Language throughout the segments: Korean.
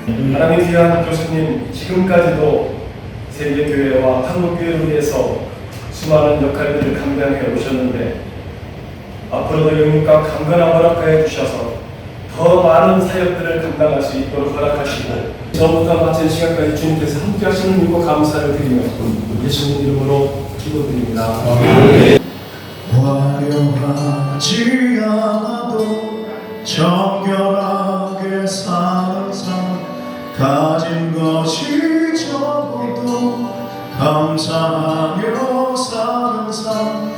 하나님 귀한 교수님, 지금까지도 세계교회와 한국교회를 위해서 수많은 역할들을 감당해 오셨는데 앞으로도 영육과 강건한 허락하여 주셔서 더 많은 사역들을 감당할 수 있도록 허락하시고 처음부터 마친 시간까지 주님께서 함께 하시는 일고 감사를 드리며 예수님 이름으로 기도드립니다. 아멘. 화려하지 않아도 정결하게 사는 삶, 가진 것이 적어도 감사하며 사는 삶,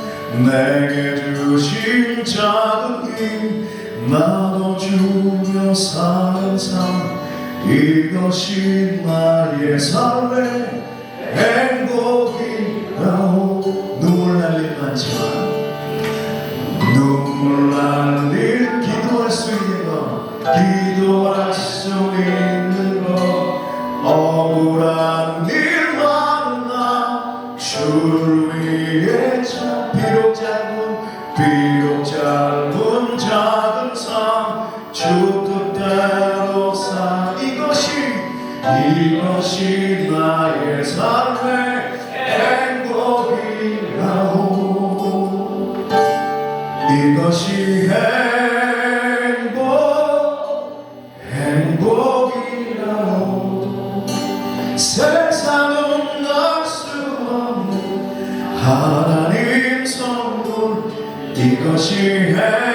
내게 주신 작은 힘 나눠주며 사는 삶, 이것이 나의 삶의 행복이라오. 눈물 날리는 하지만 눈물 날릴 기도할 수 있는 것, 기도할 수 있는 것, 억울한 일 많은 나 주를 위해 비록 짧은 작은 삶, 주 뜻대로 사. 이것이 나의 삶의 행복이라오. 이것이 행복이라오. 세상은 알 수 없는 하나님 선물, 이것이 행복이라오.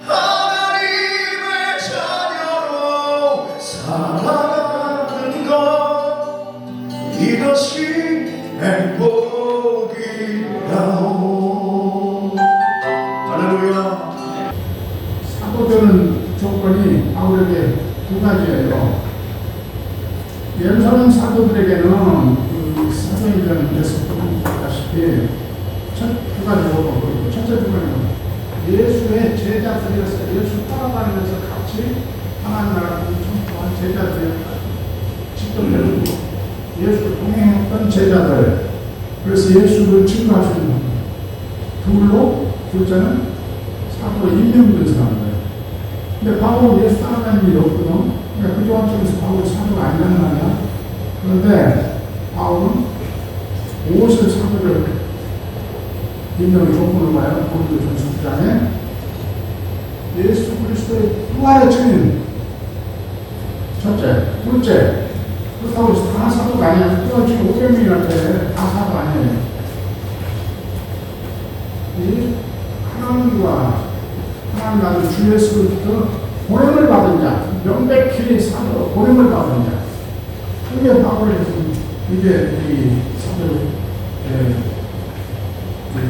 하나님의 자녀로 살아가는 것, 이것이 행복이라오. 할렐루야. 사도되는 조건이 바울에게 두 가지예요. 예루살렘 사도들에게는 사도행전에서 보다시피 두 가지 요구, 첫째 조건은 예수의 제자들이었어요. 예수 따라다니면서 같이 하나님 나라 전통한 제자들이었다. 직접 배우고 예수를 동행했던 제자들, 그래서 예수를 증거할 수 있는 둘로, 둘째는 사도 임명된 사람들. 근데 바울은 예수 따라다니는 일이 없거든. 그러니까 그 조건 중에서 바울이 사도가 아니란 말이야. 그런데 바울은 무엇을 사도를 임명의 조건으로 봐요? 고린도전서 9장에 예수 그리스도의 부활의 증인, 첫째. 둘째, 그렇다고 해서 다 사도가 아니야. 또 지금 500명이라는데 다 사도 아니에요. 이 하나님과 하나님 아들 주 예수로부터 보냄을 받은 자, 명백히 사도 보냄을 받은 자, 그게 바울의 이게 이 사도의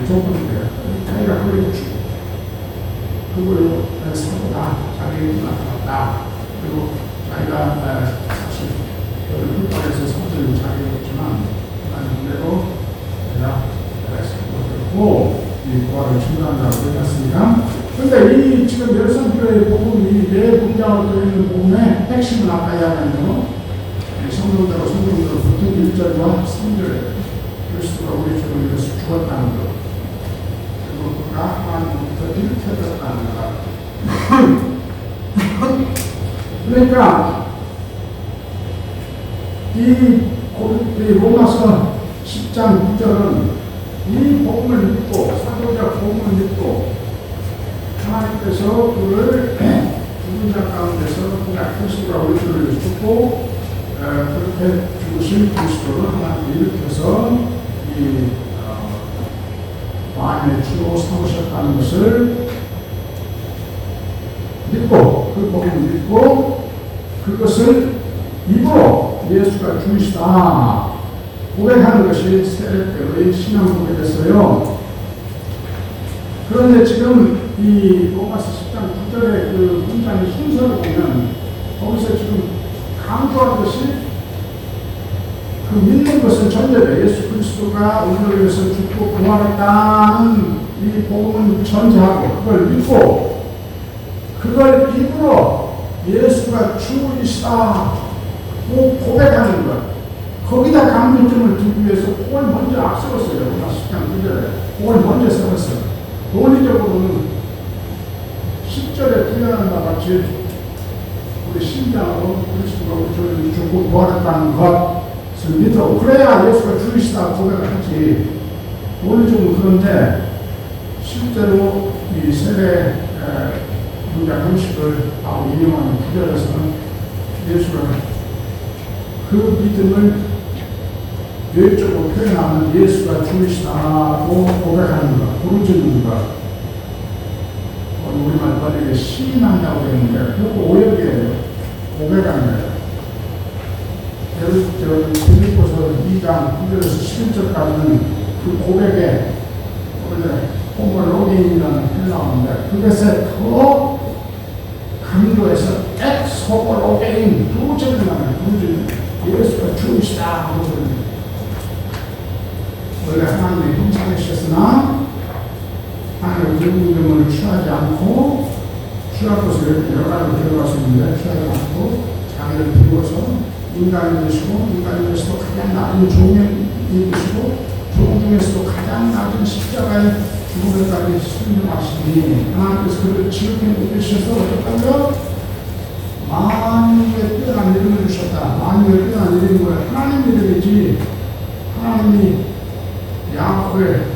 조건인데요. 자기가 그걸 주고 그걸로 사도다, 자기에게 나타났다. 그리고 자기가 사실 흑발에서 사도를 자기였지만 하나님 은혜로 내가 사도되고 이 부활을 증거한다고 했습니다. 그런데 이 지금 열성교회의 복음, 이 네 분장으로 되어 있는 복음의 핵심은 아까 이야기한 성경대로 붙은 1절과 3절, 그리스도가 우리 죄를 위해서 죽었다는 것, 그리고 그가 하나님부터 일으켜졌다는 것. 그러니까 이 로마서 10장 9절은 이 복음을 믿고, 사도자 복음을 믿고 하나님께서 그를 죽은 자 가운데서 그가 그리스도가 우리 죄를 위해서 죽고 그렇게 죽으신 그리스도를 하나님이 일으켜서 이 왕의 주로 삼으셨다는 것을 믿고, 그 복음을 믿고 그것을 입으로 예수가 주이시다 고백하는 것이 세례때의 신앙 고백이었어요. 그런데 지금 이 로마서 10장 9절의 그 문장의 순서를 보면 거기서 지금 강조하듯이 그 믿는 것은 전제돼. 예수 그리스도가 우리를 위해서 죽고 부활했다는 이 복음은 전제하고 그걸 믿고 그걸 입으로 예수가 주이시다 고백하는 것, 거기다 강조점을 두기 위해서 그걸 먼저 앞세웠어요. 로마 10장 9절에 그걸 먼저 세웠어요. 논리적으로는 10절에 표현한 바 같이 우리 신장으로 그리스도가 저를 죽고 부활했다는 것을 믿어 그래야 예수가 주이시다 고백을 하지. 논리적으로 그런데 실제로 이 세례 문장 형식을 인용하는 구절에서는 예수가 그 믿음을 외적으로 표현하는 예수가 주이시다고 고백하는 것, 부르짖는 것. 우리말 번역에 시인한다고 했는데 그거 오역이에요. 고백하는 거예요. 빌립보서 2장 9절에서 11절까지는 그 고백에 원래 호모로게인이라는 헬라어인데 그것에 더 강조해서 엑소모로게인 두 절을 말하는 부르짖는 예수가 주이시다 하고 그러는 원래 하나님의 형상이셨으나 하나님의 그림을 취하지 않고 취할 것을 여러 가지 들어갈 수 있는데 취하지 않고 자기를 비워서 인간이 되시고 인간이 되시고 가장 낮은 종이 되시고 종 중에서도 가장 낮은 십자가의 죽음에까지 순종하시니 하나님께서 그를 지극히 높이셔서 어떡하며 만유에 뛰어난 이름을 주셨다. 만유에 뛰어난 이름이 뭐야? 하나님 이름이지. 하나님이 야훼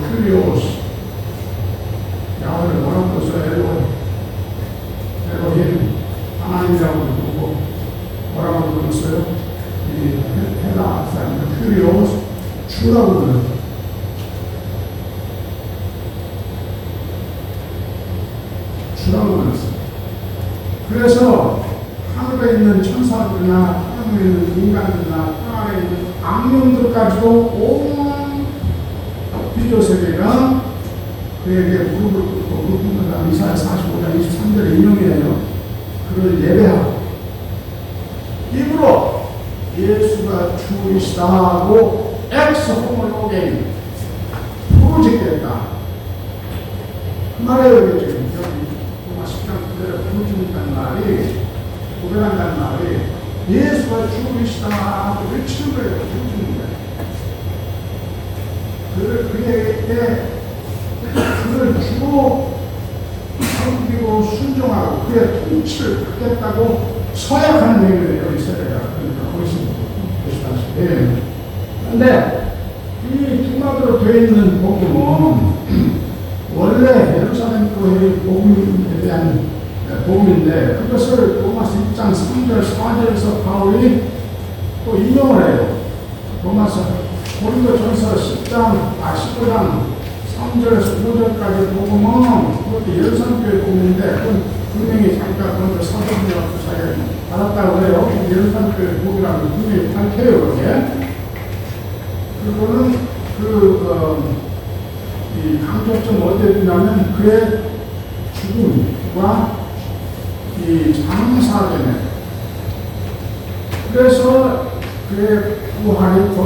큐리오스 야훼를 뭐라고 써요? 에로힘 하나님이라고 부르고 뭐라고 불렀어요? 이 헬라 사람들 큐리오스 주라고 불렀어요. 주라고 불렀어요. 그래서 하늘에 있는 천사들이나 땅에 있는 인간들이나 땅에 있는 악령들까지도 온 비조세계가 그에게 무릎을 꿇고 꿇는다. 이사야 45장 23절의 인용이에요. 그를 예배하고 입으로 예수가 주이시다고 엑스호모로게인 부르짖겠다. 그 말이에요. 지금 로마 10장 9절에 부르짖는다는 말이 고백한다는 말이 예수가 주이시다고 외치는 거예요. 부르짖는 거예요. 그에게 그를 주로 섬기고 순종하고 그의 통치를 받겠다고 서약하는 얘기예요. 이 세례가. 그러니까 보시다시피. 그런데 이 두마디로 되어 있는 복음은 원래 예루살렘 교회의 복음에 대한 복음인데 그것을 로마서 1장 3절 4절에서 바울이 또 인용을 해요. 로마서 고린도전서 15장 3절에서 5절까지 복음은 그것도 예루살렘 교회 복음인데 그건 분명히 자기가 그런 사도들이라고 자기가 받았다고 해요. 예루살렘 교회 복음이라고 분명히 밝혀요. 그게. 그거는 이 강조점 어디에 두냐면 그의 죽음과 이 장사되네. 그래서 그의 부활이 더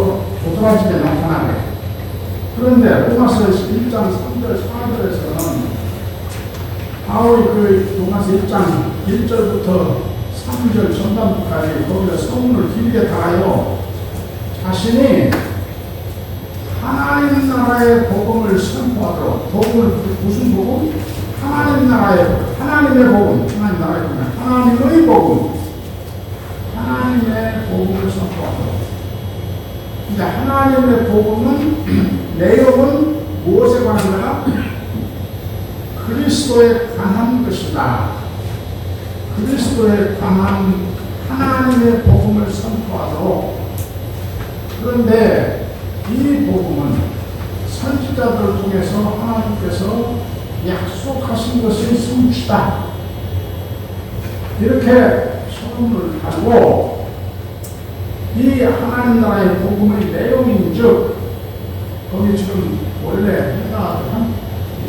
도드라지게 나타나게. 그런데 로마서 1장 3절 4절에서는 바울이 그 로마서 1장 1절부터 3절 전반부까지 거기서 서문을 길게 달아요. 자신이 하나님 나라의 복음을 선포하도록 복음을 무슨 복음? 하나님 나라의 하나님의 복음 하나님 나라의 복음 하나님의 복음 하나님의 복음을 선포하도록. 근데 하나님의 복음은 내용은 무엇에 관한 거야? 그리스도에 관한 것이다. 그리스도에 관한 하나님의 복음을 선포하도록. 그런데 이 복음은 선지자들 중에서 하나님께서 약속하신 것이 성취다. 이렇게 소문을 하고 이 하나님 나라의 복음의 내용인즉 거기 지금 원래 해당하던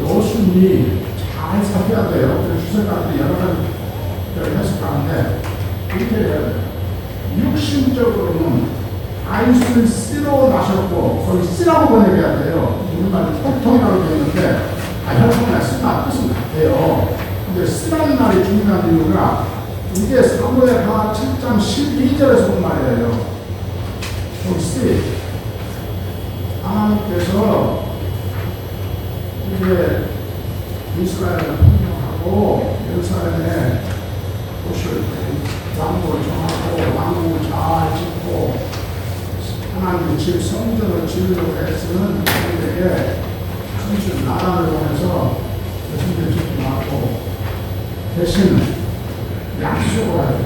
요순이 잘 살펴야 돼요. 주석가들이 여러 가지 해석하는데 이렇게 해야 돼요. 육신적으로는 다윗을 씨로 나셨고 거기 씨라고 번역해야 돼요. 우리말로 혈통이라고 되어 있는데 혈통이나 씨나 뜻은 같아요. 근데 씨라는 말이 중요한 이유가 이게 사무엘하 7장 12절에서 본 말이에요. 여기 씨 하나님께서 이제 이스라엘을 평정하고 예루살렘에 도시를 왕국을 정하고 왕국을 잘 짓고 하나님의 집 성전을 지으려고 애쓰는 자들에게 성전 나단을 보내서 성전 짓지 말고 대신 약속을 하죠.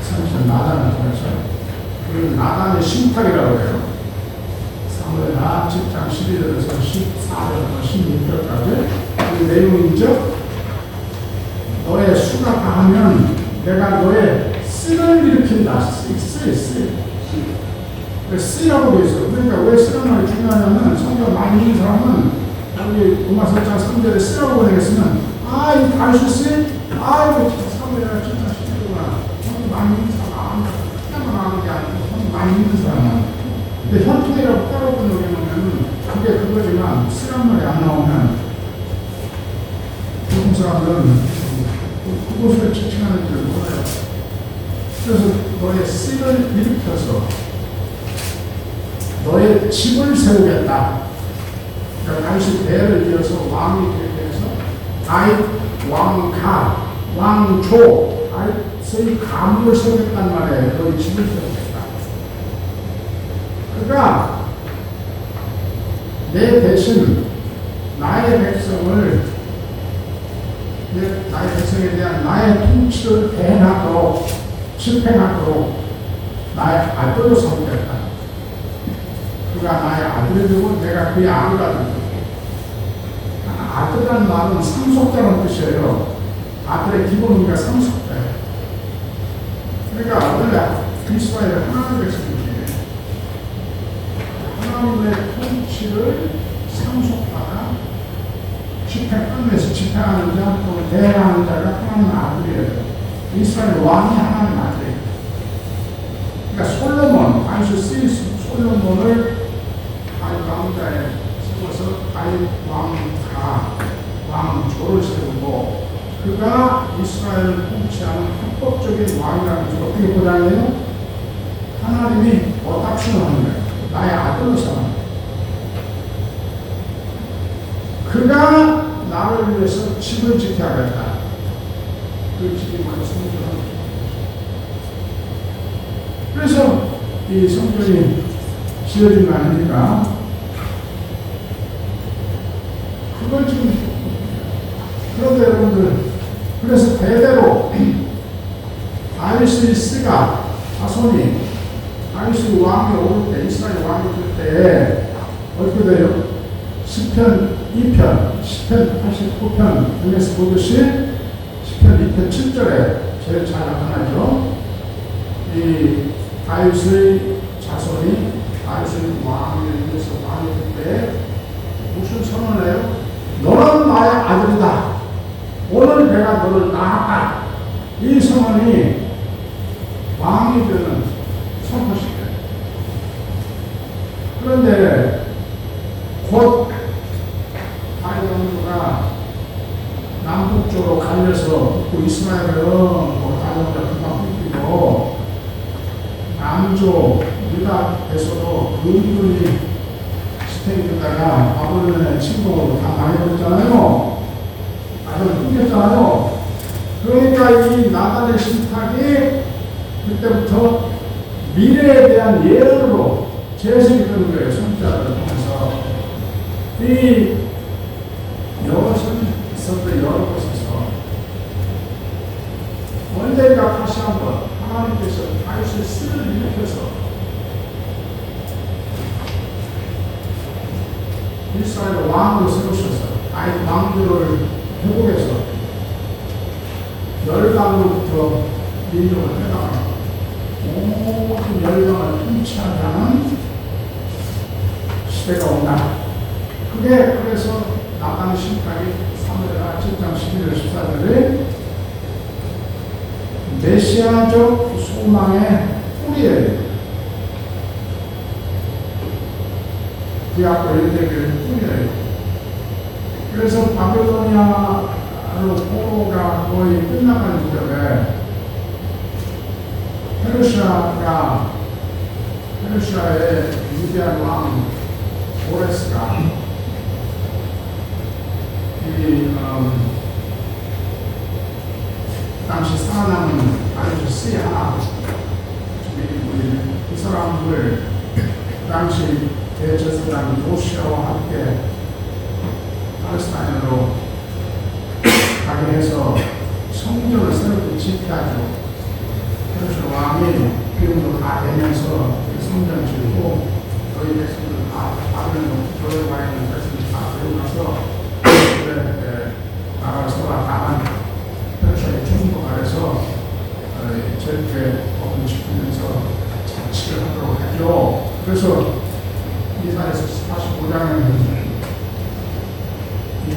성전 나단을 통해서 그 나단의 신탁이라고 해요. 사무엘하 10장 11절에서 14절에서 16절까지 그 내용이죠. 너의 수가 다하면 내가 너의 씨를 일으킨다. 씨라고 되어 있어요. 그러니까 왜 씨라는 말이 중요하냐면 성경 많이 읽는 사람은 여기 로마서 1장 3절에 씨라고 보내겠으면 이 다윗 씨? 이거 사무엘하 진짜 씨구나. 많이 읽는 사람 그냥만 아는 게 아니고 많이 읽는 사람은 근데 현통이라고 따로 번역해놓으면 그게 그거지만 씨란 말이 안 나오면 보통 사람들은 그곳을 지칭하는 줄 몰라요. 그래서 너의 씨를 일으켜서 너의 집을 세우겠다. 그러니까 다윗이 대를 이어서 왕이 되게 해서 다윗 왕가, 왕조, 다윗의 가문을 세우겠단 말이에요. 너의 집을 세우겠다. 그러니까 내 대신 나의 백성을 나의 백성에 대한 나의 통치를 대행하도록 집행하도록 나의 아들로 삼겠다. 그가 나의 아들이 되고 내가 그의 아들가 되고 아들이라는 말은 상속자라는 뜻이에요. 아들의 기본 의미가 상속자예요. 그러니까 원래 이스라엘은 하나님의 백성이에요. 하나님의 통치를 상속받아 끝내서 집행하는 자, 또 대행하는 자가 하나님 아들이에요. 이스라엘 왕이 하나님 아들이에요. 그러니까 솔로몬, 다윗이 쓰인 솔로몬을 다윗 왕자에 세워서 다윗 왕조를 세우고 그가 이스라엘을 통치하는 합법적인 왕이라는 것을 어떻게 보장해요? 하나님이 어답션을 하는 거예요. 나의 아들로 삼는 그가 나를 위해서 집을 지켜야겠다. 그 집이 바로 성전을. 그래서 이 성전이 지어진 거 아닙니까? 그걸 지금 그런데 여러분들 그래서 대대로 다윗의 씨가 자손이 다윗의 왕이 오를 때 이스라엘 왕이 될 때 어떻게 돼요? 시편 2편, 시편 89편 중에서 보듯이 시편 2편 7절에 제일 잘 나타나죠. 이 다윗의 자손이 다윗의 왕을 위해서 왕이 될 때 무슨 선언을 해요? 너는 나의 아들이다. 오늘 내가 너를 낳았다. 이 선언이 왕이 되는 선포식이에요. 그런데 곧 다윗 왕조가 남북쪽으로 갈려서 또 이스라엘은 다윗 금방 뺏기고 남쪽 유다에서도 은근히 지탱이 되다가 바벨론의 침공으로 다 망해버렸잖아요. 바벨론 끊겼잖아요. 그러니까 이 나단의 신탁이 그때부터 미래에 대한 예언으로 재생이 되는 거예요. 선지자를 통해서. 이 여러 선지서들 여러 곳에서 언젠가 다시 한번 하나님께서 다윗의 씨를 일으켜서 이스라엘 왕으로 세우셔서 다윗 왕조를 회복해서 열강으로부터 민족을 해나가고 모든 열강을 통치하게 하는 시대가 온다. 그게 그래서 나단 신탁이 사무엘하 7장 11절 14절에 메시아적 소망의 뿌리예요. 구약과 율법의 뿌리예요. 그래서 바벨로니아로 포로가 거의 끝나가는 무렵에 페르시아의 위대한 왕 오레스가 하면서 나라를 세워나가는 페르시아의 중국 아래서 저렇게 법을 지키면서 자치를 하도록 하죠. 그래서 이사야서 45장에는 이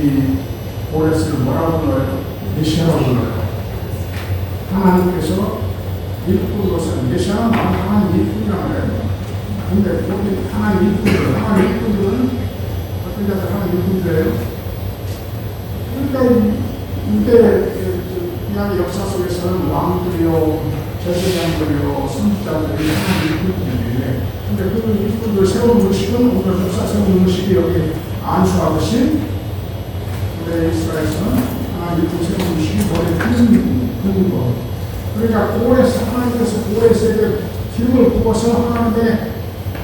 고레스를 뭐라고 불러요? 메시아라고 불러요. 하나님께서 일꾼으로서 메시아는 하나님 일꾼이라고 해요. 근데 여기 하나님 일꾼들은 어떤 자들 하나님 일꾼들이에요. 그러니까 이때 그냥 역사 속에서는 왕들이요, 제사장들이요, 선지자들이 하나님 일꾼들이에요. 근데 그 일꾼들 세운 의식은 오늘 역사 세운 의식이 여기 안수하듯이 우리 이스라엘에서는 하나님 일꾼 세운 의식이 머리에 큰 거. 그러니까 고레스, 하나님께서 고레스에게 기름을 부어서 하나님의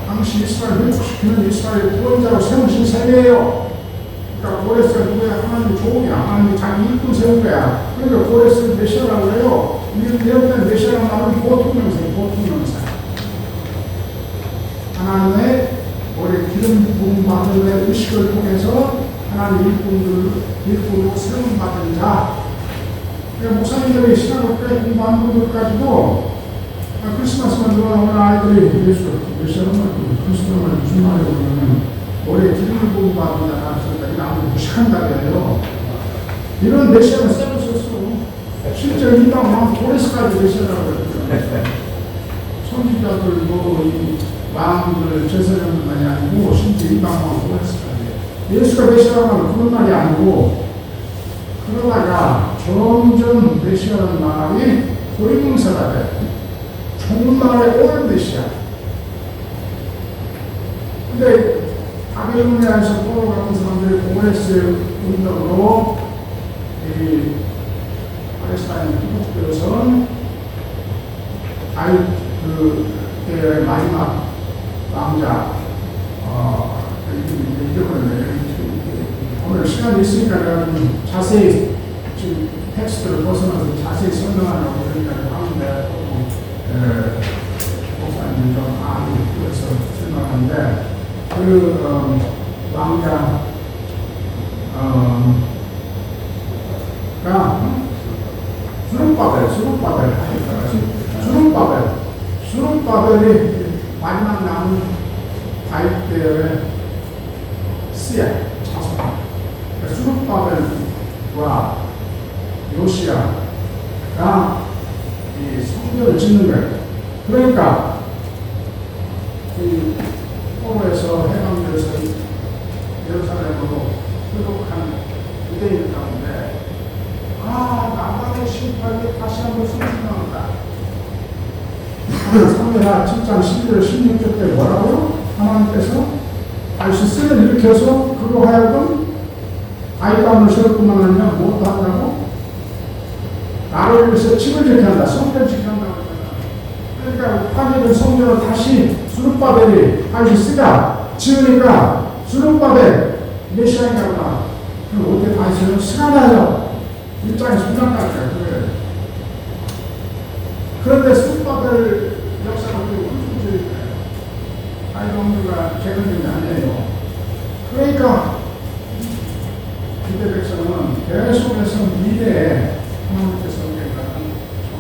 당시 이스라엘 회복시키는 이스라엘 구원자로 세우신 세계예요. 그러니까 고레스가 누구야? 하나님의 종이야. 하나님이 자기 일꾼 세운 거야. 그러니까 고레스를 메시아라고 해요. 이게 내용된 메시아라는 말은 보통명사예요. 보통명사. 하나님의 우리 기름 부음 받은 의식을 통해서 하나님 일꾼으로 세움받은 자. 그러니까 목사님들이 신학을 공부하는 분들까지도 크리스마스만 들어오는 아이들이 메시아는 크리스마스는 무슨 말이에요? 그러면 올해 기름을 부음 받은 자가 있었다. 아무 무식한다 그래요. 이런 메시아는 세우셨어. 실제로 이 땅은 고레스까지 메시아라고 그랬어요. 선지자들, 이 왕들, 제사장들만이 아니고 심지어 이 땅은 고레스까지. 예수가 메시아라는 그런 말이 아니고 그러다가 점점 메시아라는 말이 고리명사가 돼. 종말에 오는 메시아. 근데 바벨로니아에서 포로 같은 사람들이 고레스의 운동으로 이 팔레스타인 기독교에서는 그때의 마지막 왕자 오늘 시간이 있으니까 내가 좀 자세히 지금 텍스트를 벗어나서 자세히 설명하려고 그러니까 하는데 목사님 좀 많이 그래서 설명하는데 왕자 수룹바벨이 마지막 남은 다윗 때의 씨앗 자손. 수룹바벨과 요시야가 이 성전을 짓는 거예요. 그러니까 이 포로에서 해방돼서 예루살렘으로 회복한 유대인 가운데 나만의 심판이 다시 한번 성취합니다. 사무엘하 7장 11절 16절 때 뭐라고요? 하나님께서 다윗을 일으켜서 그로 하여금 다윗 가문을 세울 뿐만 아니라 무엇도 한다고? 나를 위해서 집을 지게 한다. 성전을 지게 한다고. 그러니까 파괴된 성전을 다시 수룹바벨이 다시 지으니까 수룹바벨 메시아인가 보다. 그럼 어떻게 다시는 시간하죠. 일장에 순간까지 그래요. 그런데 수룹바벨 역사가 문제예요. 아이동들과 개근이 아니에요. 그러니까 유대 백성은 계속해서 미래에 하나님께서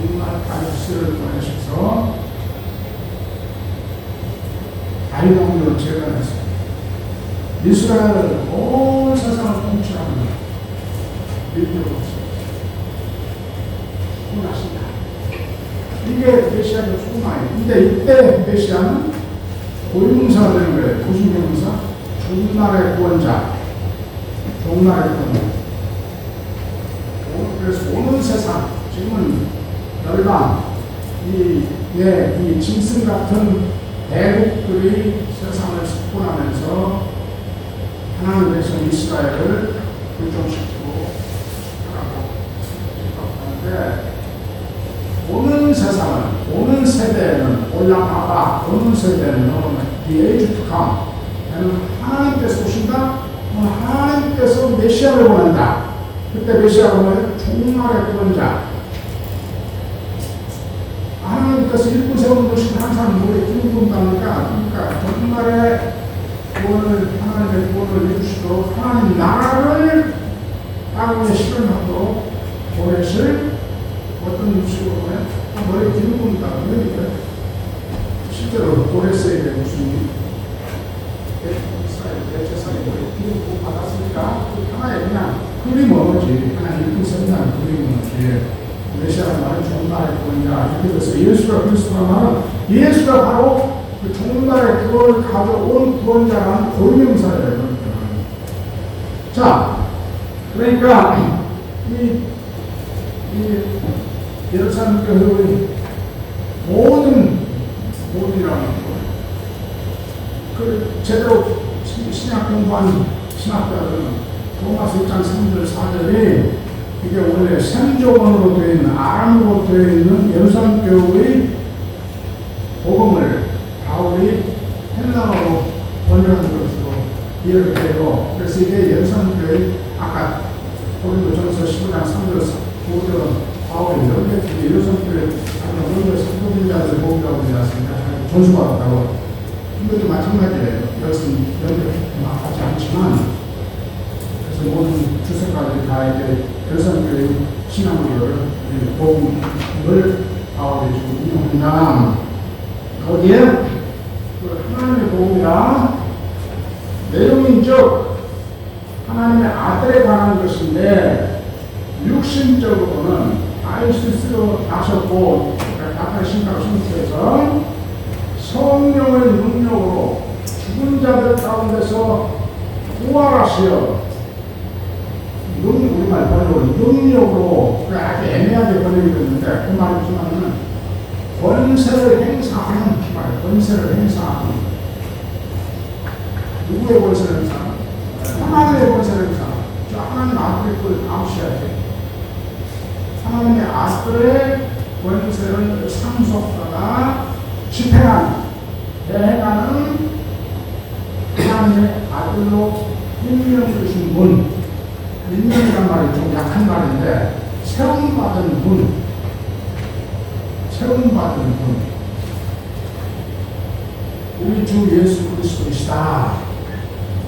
정말 다윗을 보내셔서 다윗왕조를 재건했어요. 이스라엘을 온 세상을 통치하는 민족으로 구원하신다. 이게 메시아의 소망이에요. 근데 이때 메시아는 고유명사가 되는 거예요. 무슨 명사? 종말의 구원자. 종말의 구원자. 그래서 오는 세상, 지금은 열방, 이 짐승 같은 대국들이 세상을 석권하면서 하나님 백성 이스라엘을 불종시키고 하는데 오는 세상은, 오는 세대는 올라가봐, 오는 세대는 the age to come. 하나님께서 오신다? 하나님께서 메시아를 보낸다. 그때 메시아가 뭐예요? 종말의 구원자. 하나님께서 일꾼 세우는 것이 항상 우리 기쁨 받으니까, 그러니까 종말의 구원을 하나님 하나님의 구원을 이루시도록 하나님 나라를 땅에 실현하도록 보내실 어떤 식으로 보면 머리 기는 겁니다. 그러니까 실제로 보냈어야 무슨 대체사에 머리 기는 거 받았으니까 하나의 그냥 그림 언어지. 하나님 이렇게 선한 그림 언어지. 메시아는 말은 좋은 나라의 구원이다. 이렇게 돼서 예수가 그리스도가 말은 예수가 바로 그 좋은 나라의 구원을 가져온 구원자라는 고유명사예요. 자, 그러니까 이 예루살렘 교회의 모든이라는 그 제대로 신약 공부한 신학자들은 로마서 1장 3절 4절이 이게 원래 생조원으로 되어 있는 아람어로 되어 있는 예루살렘 교회의 복음을 바울이 헬라어로 번역한 것으로 이해를 해요. 그래서 이게 예루살렘 교회 아까 고린도전서 15장 3절 5절 바울이 여기 예루살렘 교회 먼저 사도들자들 복음이라고 되었습니다. 전수받았다고. 이것도 마찬가지예요. 이것은 연결하지 않지만 그래서 모든 주석가들이 다 이제 예루살렘 교회 신앙을 복음을 바울이 지금 인용한다. 거기에 그 하나님의 복음이라 내용인즉 하나님의 아들에 관한 것인데 육신적으로는 아이스스로 나셨고 아까 신가로 성취해서 성령의 능력으로 죽은 자들 가운데서 부활하시어 우리말 번역으로 능력으로 아주 애매하게 번역이 됐는데 그 말이지만은 권세를 행사하는 말, 권세를 행사하는 누구의 권세를 행사하는? 하나님의 권세를 행사하는. 저 하나님 아들의 걸 아우셔야지. 하나님의 아들의 권세를 상속하다 집행하는, 대행하는 하나님의 아들로 임명 주신 분. 임명이란 말이 좀 약한 말인데 세움받은 분. 세움받은 분. 우리 주 예수 그리스도이시다.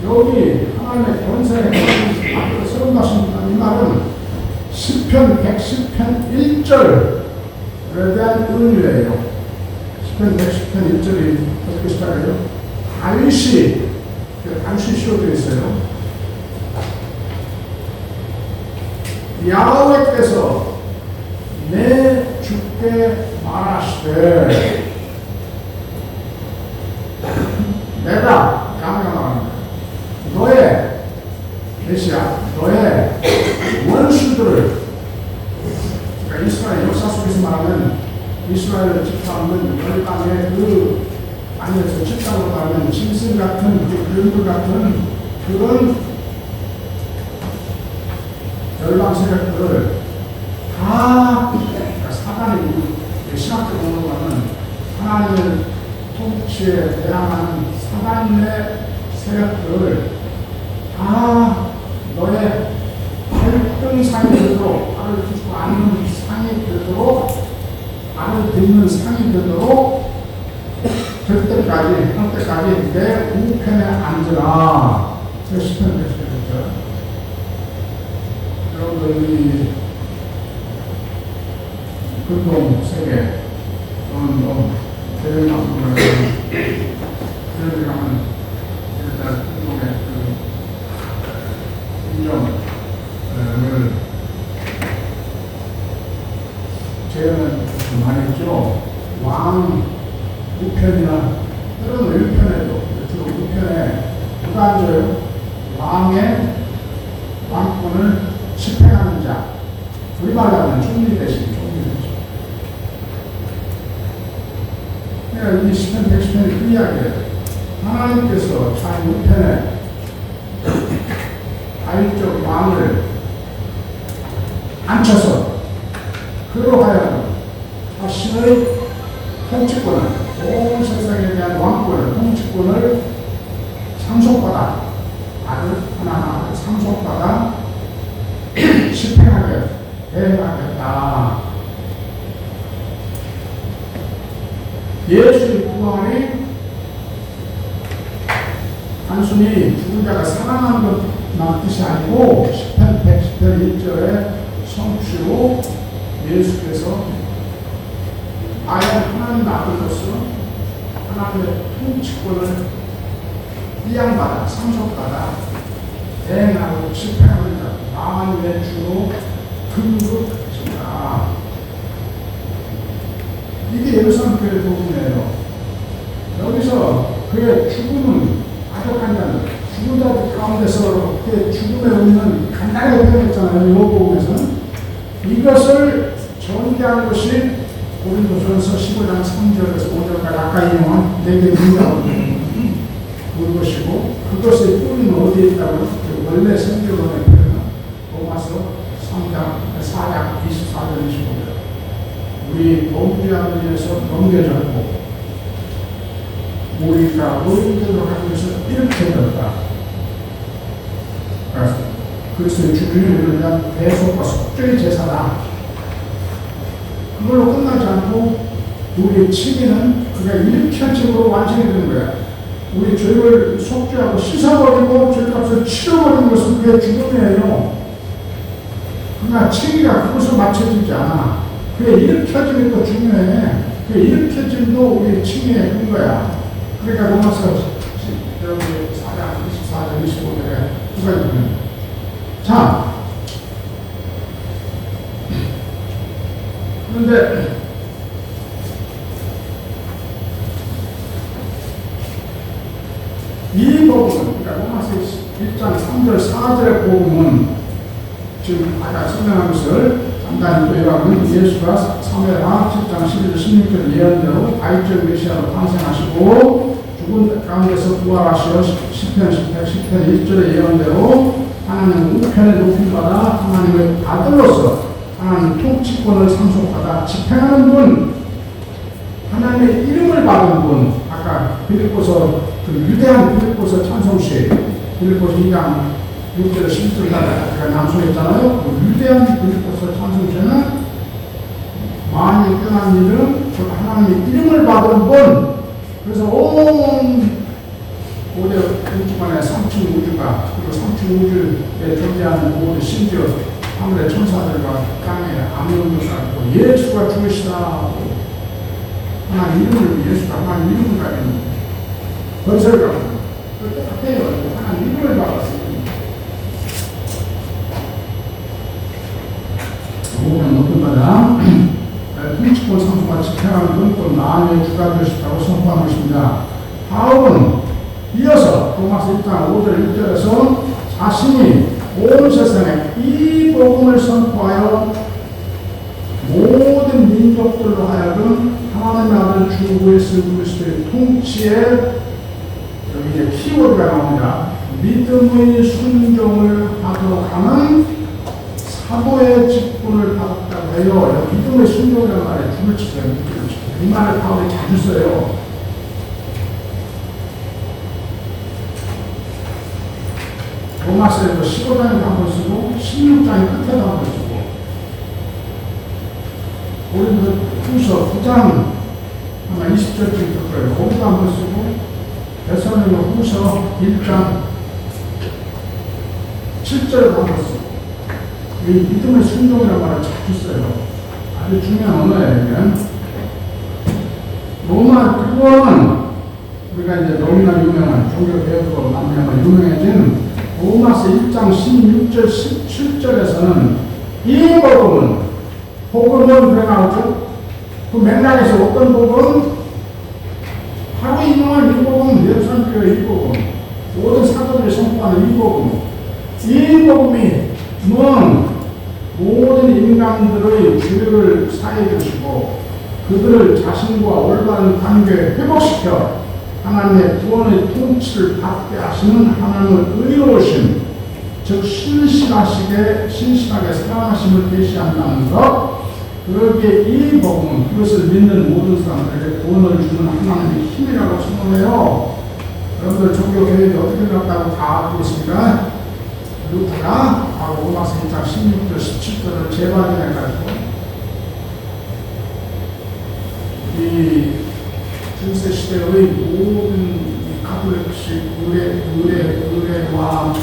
여기 하나님의 권세에 앞으로 세움받으신 분. 이 말은 시편 110편 1절에 대한 의미예요. 시편 110편 1절이 어떻게 시작해요? 다윗이 씌워져 있어요. 야훼께서 내 주께 말하시되 내가 양양합니다. 너의 메시아, 너의 원수들을 그러니까 이스라엘 역사 속에서 말하면 이스라엘을 집사하는 열방의 그 안에서 집사로 말하면 짐승 같은 그림들 같은 그런 열방 세력들을 다 사단이 신학적으로 보면 하나님의 통치에 대항하는 사단의 세력들을 다 너의 발등상이 되도록 나를 듣고 아는 상이 되도록 나를 듣는 상이 되도록 될 때까지 할 때까지 내 우편에 앉으라. 그 시편 되시겠죠. 여러분들이 근동 세계 또는 뭐 대외방송을 그런데 가면 일단 근동의 그 인정을 재현을 많이 했죠. 왕 우편이나 또는 우편에도 주로 우편에 누가 앉아요? 왕의 왕권을 집행하는 자, 우리말로 하면 총리 대신. 그러니까 이 시편 110편이 그 이야기예요. 하나님께서 자기 우편에 다윗적 왕을 앉혀서 그로 하여금 자신의 통치권을, 온 세상에 대한 왕권을, 통치권을 상속받아, 아들 하나하나 상속받아 집행하게 대행하겠다. 예수의 부활이 단순히 죽은 자가 사랑하는 것만 뜻이 아니고 10편 110편 1절에 성취로 예수께서 아예 하나님 아들로서 하나님의 통치권을 이양받아 상속받아 대행하고 집행하는 자 만유의 주로 등극하신다. 이게 예루살렘 교회 복음이에요. 여기서 그의 죽음은 아득한 자들, 죽은 자들 가운데서 그의 죽음의 의미는 간단하게 표현했잖아요. 요복음에서는 이것을 전개한 것이 고린도전서 15장 3절에서 5절까지 아까 인용한 4개 문장을 본 것이고 그것의 뿌리는 어디에 있다고 원래 성경론의 표현은 로마서 4장 24절 25절 우리 범죄함을 위해서 넘겨졌고 우리가 의인으로 하기 위해서 이렇게 되었다. 그리스도의 죽음이 우리를 위한 대속과 속죄의 제사다. 그걸로 끝나지 않고 우리의 칭의는 그가 일편적으로 완성이 되는 거야. 우리 죄를 속죄하고 씻어버리고 죄값을 치러버리는 것은 그의 죽음이에요. 그러나 칭의가 그것을 맞춰지지 않아. 그의 일으켜짐이 또 중요해. 그의 일으켜짐도 우리의 칭의의 근거야. 그러니까 로마서 여기 4장 24절 25절에 누가 있는 자, 그런데 이 복음은, 그러니까 로마서 1장 3절 4절의 복음은 지금 아까 설명한 것을 간단히 또 요약은 예수가 사무엘하 7장 11절 16절 예언대로 다윗적 메시아로 탄생하시고 죽은 가운데서 부활하시어 10편 1절의 예언대로 하나님 우편에 높임받아 하나님의 아들로서 하나님 통치권을 상속받아 집행하는 분, 하나님의 이름을 받은 분, 아까 빌립보서 그 위대한 빌립보서 찬송시 빌립보서 2장 6절 10절까지 제가 낭송했잖아요. 그 위대한 빌립보서 찬송시는 많이 떠난 이름, 하나님의 이름을 받은 분. 그래서 온 고대 우주만의 3층 우주가 그리고 3층 우주에 존재하는 모든 심지어 하늘의 천사들과 땅에 아무것도 않고 예수가 주시다. 하나님 이름을 예수가 하나님 이름을 가진 건설을 갖고 똑같아요. 하나님 이름을 받았어요. 모든 높임받아 통치권 상속과 집행하는 분권 만유의 주가 되셨다고 선포한 것입니다. 바울은 이어서 로마서 1장 5절 6절에서 자신이 온 세상에 이 복음을 선포하여 모든 민족들로 하여금 하나님의 아들 주 예수 그리스도의 통치에 여기 이제 키워드가 나옵니다. 믿음의 순종을 하도록 하는 사도의 직분을 받았다고 해요. 믿음의 순종이라는 말에 줄을 치세요. 이 말을 바울이 자주 써요. 로마서에서 15장에도 한 번 쓰고 16장의 끝에도 한 번 쓰고 고린도 후서 9장 아마 20절쯤 될 거예요. 거기도 한 번 쓰고 데살로니가 후서 1장 7절에도 한 번 쓰고 이 믿음의 순종이라는 말을 자주 써요. 아주 중요한 언어예요. 로마 그거는 우리가 이제 너무나 유명한 종교개혁으로 만나면 유명해진 로마서 1장 16절 17절에서는 이 복음은 그래 나오죠. 그 맥락에서 어떤 복음? 바로 유명한 이 복음, 예루살렘 교회 이 복음, 모든 사도들이 선포하는 이 복음. 이 복음이 모든 인간들의 죄를 사해 주시고 그들을 자신과 올바른 관계에 회복시켜 하나님의 구원의 통치를 받게 하시는 하나님의 의로우심, 즉 신실하게 사랑하심을 계시한다는 것. 그러기에 이 복음은 그것을 믿는 모든 사람들에게 구원을 주는 하나님의 힘이라고 선언해요. 여러분들 종교 개혁이 어떻게 되었다고 다 알고 있습니까? 루터가 바로 로마서 1장 16절 17절을 재발견해가지고 이 중세 시대의 모든 가톨릭식 의례와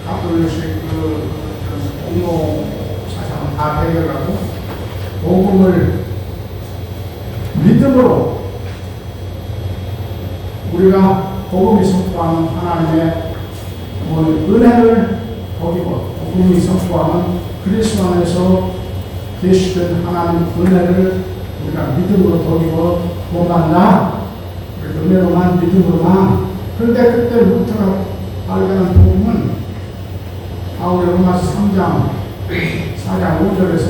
가톨릭식 공로 사상을 다 해결하고 복음을 믿음으로 우리가 복음이 선포하는 하나님의 은혜를 거기고 복음이 선포하는 그리스도 안에서 계시된 하나님 은혜를 우리가 믿음으로 거기고 본받나 은혜로만 믿음으로만. 그런데 그때 루터가 발견한 복음은 바울의 로마서 3장 4장 5절에서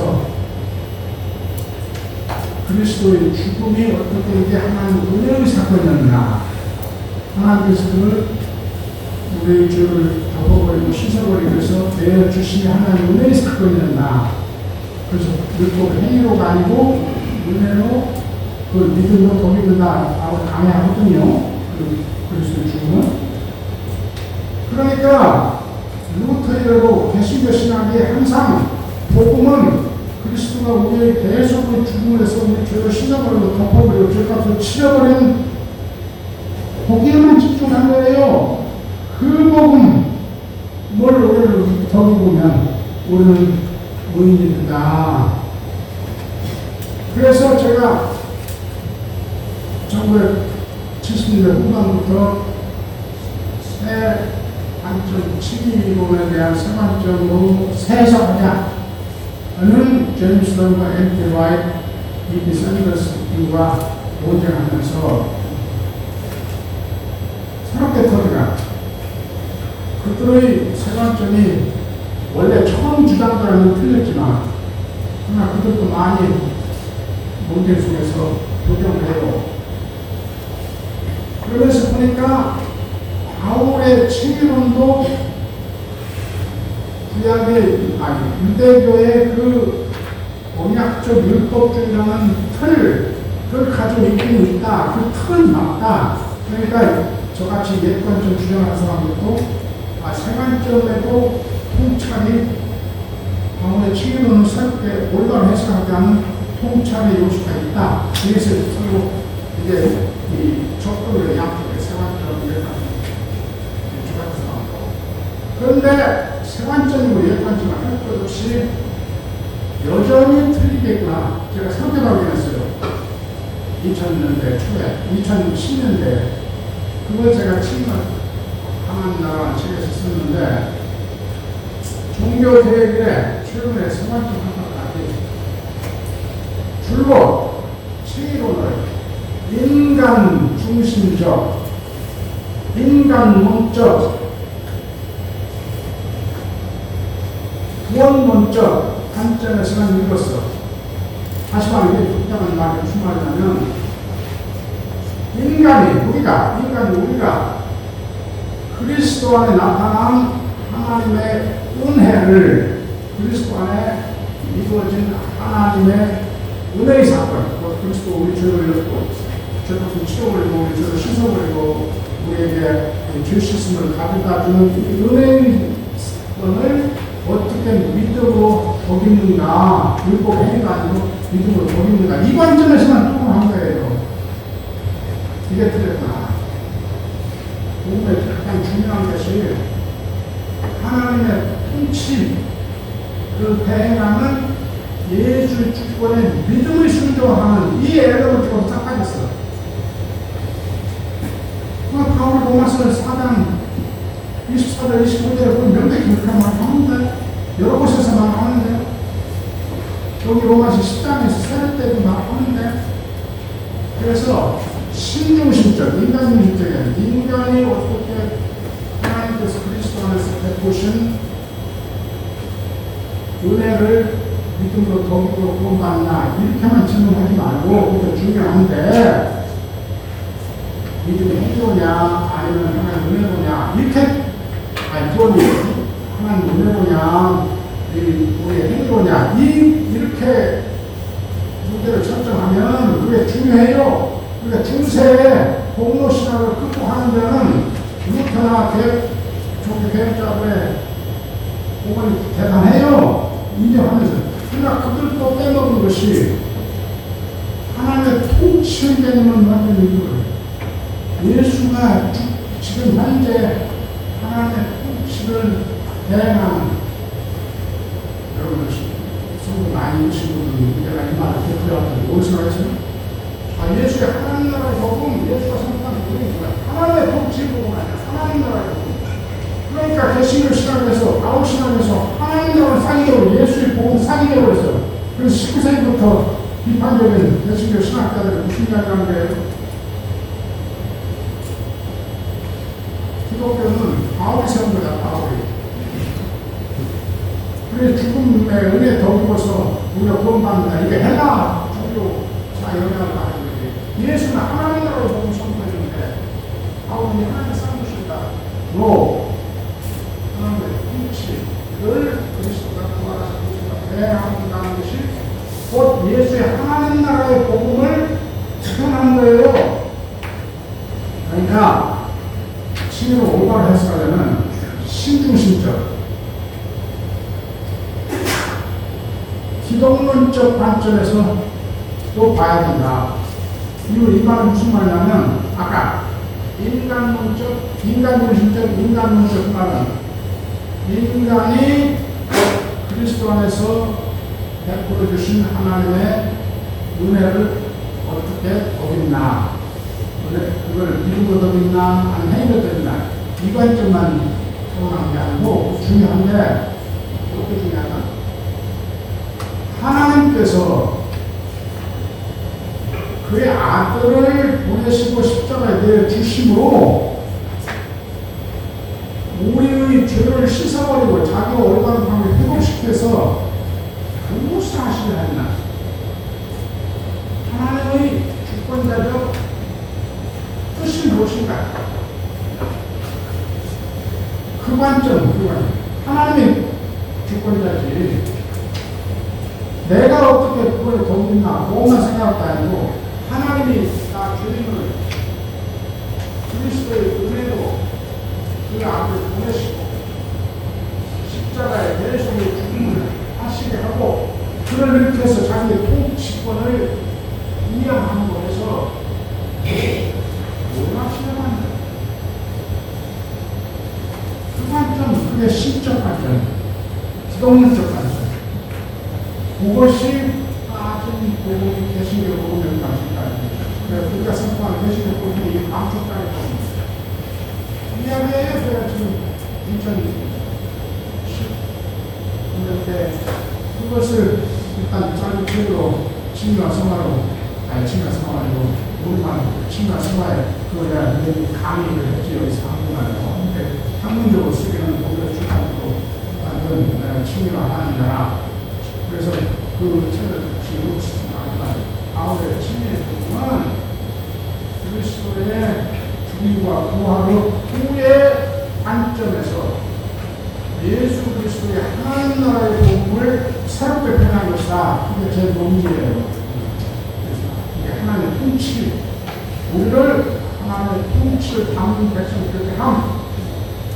그리스도의 죽음이 어떻게 이게 하나님 은혜의 사건이었나, 하나님께서 그를 우리의 죄를 덮어버리고 씻어버리기 위해서 내어주심이 하나님 은혜의 사건이었나. 그래서 율법 행위로가 아니고 은혜로 그 믿음으로 더 믿는다 하고 강해하거든요. 그리스도의 죽음은. 그러니까 루터에도 개신교 신학이 항상 복음은 그리스도가 우리의 계속 그 죽음을 해서 우리 죄를 씻어버리고 덮어버리고 죄값을 치러버리는 거기에만 집중한 거예요. 그 복음을 우리를 더 보면 우리는 의인이 된다. 그래서 제가 1970년대 후반부터 새 관점, 치기론에 대한 새 관점으로 해석하자 는 제임스 런과 앤디 라이트, 이비 샌더스 등과 논쟁하면서 새롭게 터지가 그들의 새 관점이 원래 처음 주장들하면 틀렸지만 그러나 그들도 많이 논쟁 속에서 도전을 해요. 그러면서 보니까 바울의 칭의론도 유대교의 그 언약적 율법주의라는 틀을 가지고 있기는 있다. 그 틀은 맞다. 그러니까 저같이 옛관점 주장하는 사람들도 세관점에도 통찰이 바울의 칭의론을 새롭게 올바로 해석하는 통찰의 요소가 있다. 그래서 서로 이제 이 적극의 양쪽의 세관점 예관점 주장하는 사람도. 그런데 세관점이고 예관점을 할 것 없이 여전히 틀리겠구나. 제가 상대방을 했어요. 2000년대 초에, 2010년대 그걸 제가 친구가 강한 나라는 책에서 썼는데 종교개혁에 최근에 세관점 하나까지 줄곧 칭의론을 인간 중심적, 인간론적, 구원론적 관점에서만 읽었어. 다시 말해 복잡한 말이 무슨 말이냐면 인간이 우리가 그리스도 안에 나타난 하나님의 은혜를, 그리스도 안에 이루어진 하나님의 은혜의 사건, 그리스도 우리 죄를 졌고 죄값을 치워버리고 우리 죄를 씻어버리고 우리에게 죄 씻음을 가져다주는 이 은혜의 사건을 어떻게 믿음으로 복입는가, 율법 행위가 아니고 믿음으로 복입는가, 이 관점에서만 통합한 거예요. 이게 틀렸구나. 복음의 가장 중요한 것이 하나님의 통치, 그 대행하는 예수 주권에 믿음을 순종하는 이 엘레멘트로 딱 빠졌어. 바울 로마서 4장 24절 25절에 명백히 그렇게 말하는데 여러 곳에서 말하는데 여기 로마서 10장에서 세 때도 말하는데 그래서 신중심적, 인간중심적인 인간이 어떻게 하나님께서 그리스도 안에서 베푸신 은혜를 믿음으로 더욱더 구원받나 이렇게만 질문하지 말고 그것도 중요한데 믿음이 행위냐 아니면 하나님 은혜로냐 이렇게 구원이 하나님 은혜로냐 우리의 행위로냐 이렇게 문제를 설정하면 그게 중요해요. 그러니까 중세에 공로신학을 극복하는 데는 루터나 종교개혁자들의 공헌이 대단해요. 인정하면서. 그러나 그들도 빼먹은 것이 하나님의 통치 개념을 만드는 거예요. 예수가 지금 현재 하나님의 통치를 대행하는 여러분 성도 많이 있으신 분들은 내가 이 말을 대표하고 무엇을 하겠어요? 예수의 하나님 나라의 복음, 예수가 선포한 복음이 뭐야? 하나님의 통치 복음 아니야. 하나님 나라의 복음. 그러니까 개신교 신학에서 아홉 신학에서 하나님 나라를 사기적으로 예수의 복음 사기적으로 했어요. 그래서 19세기부터 비판적인 개신교 신학자들이 무슨 이야기를 하는 거예요? 기독교는 바울이 세운 거다, 바울이. 그래 죽음의 은혜 더 입어서 우리가 구원받는다. 이게 헬라 종교 영향을 받는 거지. 예수는 하나님 나라의 복음 선포했는데 바울이 하나님의 쌍두신다. 로 하나님의 통치를 그리스도가 부활하신 것과 대항한다는 것이 곧 예수의 하나님 나라의 복음을 표현한 거예요. 그러니까 신으로 올바로 해석하려면 신중심적 기독론적 관점에서 또 봐야 된다. 이 말은 무슨 말이냐면 아까 인간중심적 그 말은 인간이 그리스도 안에서 베풀어 주신 하나님의 은혜를 어떻게 어긴나, 그걸 믿음으로 어긴나, 아니면 행위로 어긴나, 이 관점만 토론한 게 아니고 중요한데 어떻게 중요하나? 하나님께서 그의 아들을 보내시고 십자가에 내어 주심으로 우리의 죄를 씻어버리고 자기와 올바른 관계를 회복시켜서 무엇을 하시려 했나? 하나님의 주권자적 뜻이 무엇인가? 그 관점. 하나님의 주권자지. 내가 어떻게 그걸 돕나, 그것만 생각도 아니고, 하나님이 나 주님을 그리스도의 은혜로 그 아들을 보내시고, 십자가에 대해서의 죽음을 하시게 하고, 그를 이렇게 해서 자기의 통치권을 이양함으로 해서, 원하시려고 그 관점, 그게 신적 관점, 기독론적 관점. 그것이 빠진 복음이 개신교 복음의 관점까지. 우리가 선포하는 개신교 복음이 암초까지 복음. 이야기에 제가 지금 2010년 때 그것을 일단 짧은 표로 친구와 성화로, 친구와 성화로 우리만 친구와 성화에 그걸 내가 강의를 했지. 여기서 한국말로. 근데 학문적으로 쓰기는 오히려 주관으로 만든 친구와 하나님이라. 그래서 그 책을 지금 바울의 친밀의 복음은 그리스도의 죽임과 부활의 후의 관점에서 예수 그리스도의 하나님 나라의 복음을 새롭게 표현한 것이다. 이게 제 논지예요. 그래서 이게 하나님의 통치, 우리를 하나님의 통치를 담는 백성이 그렇게 함,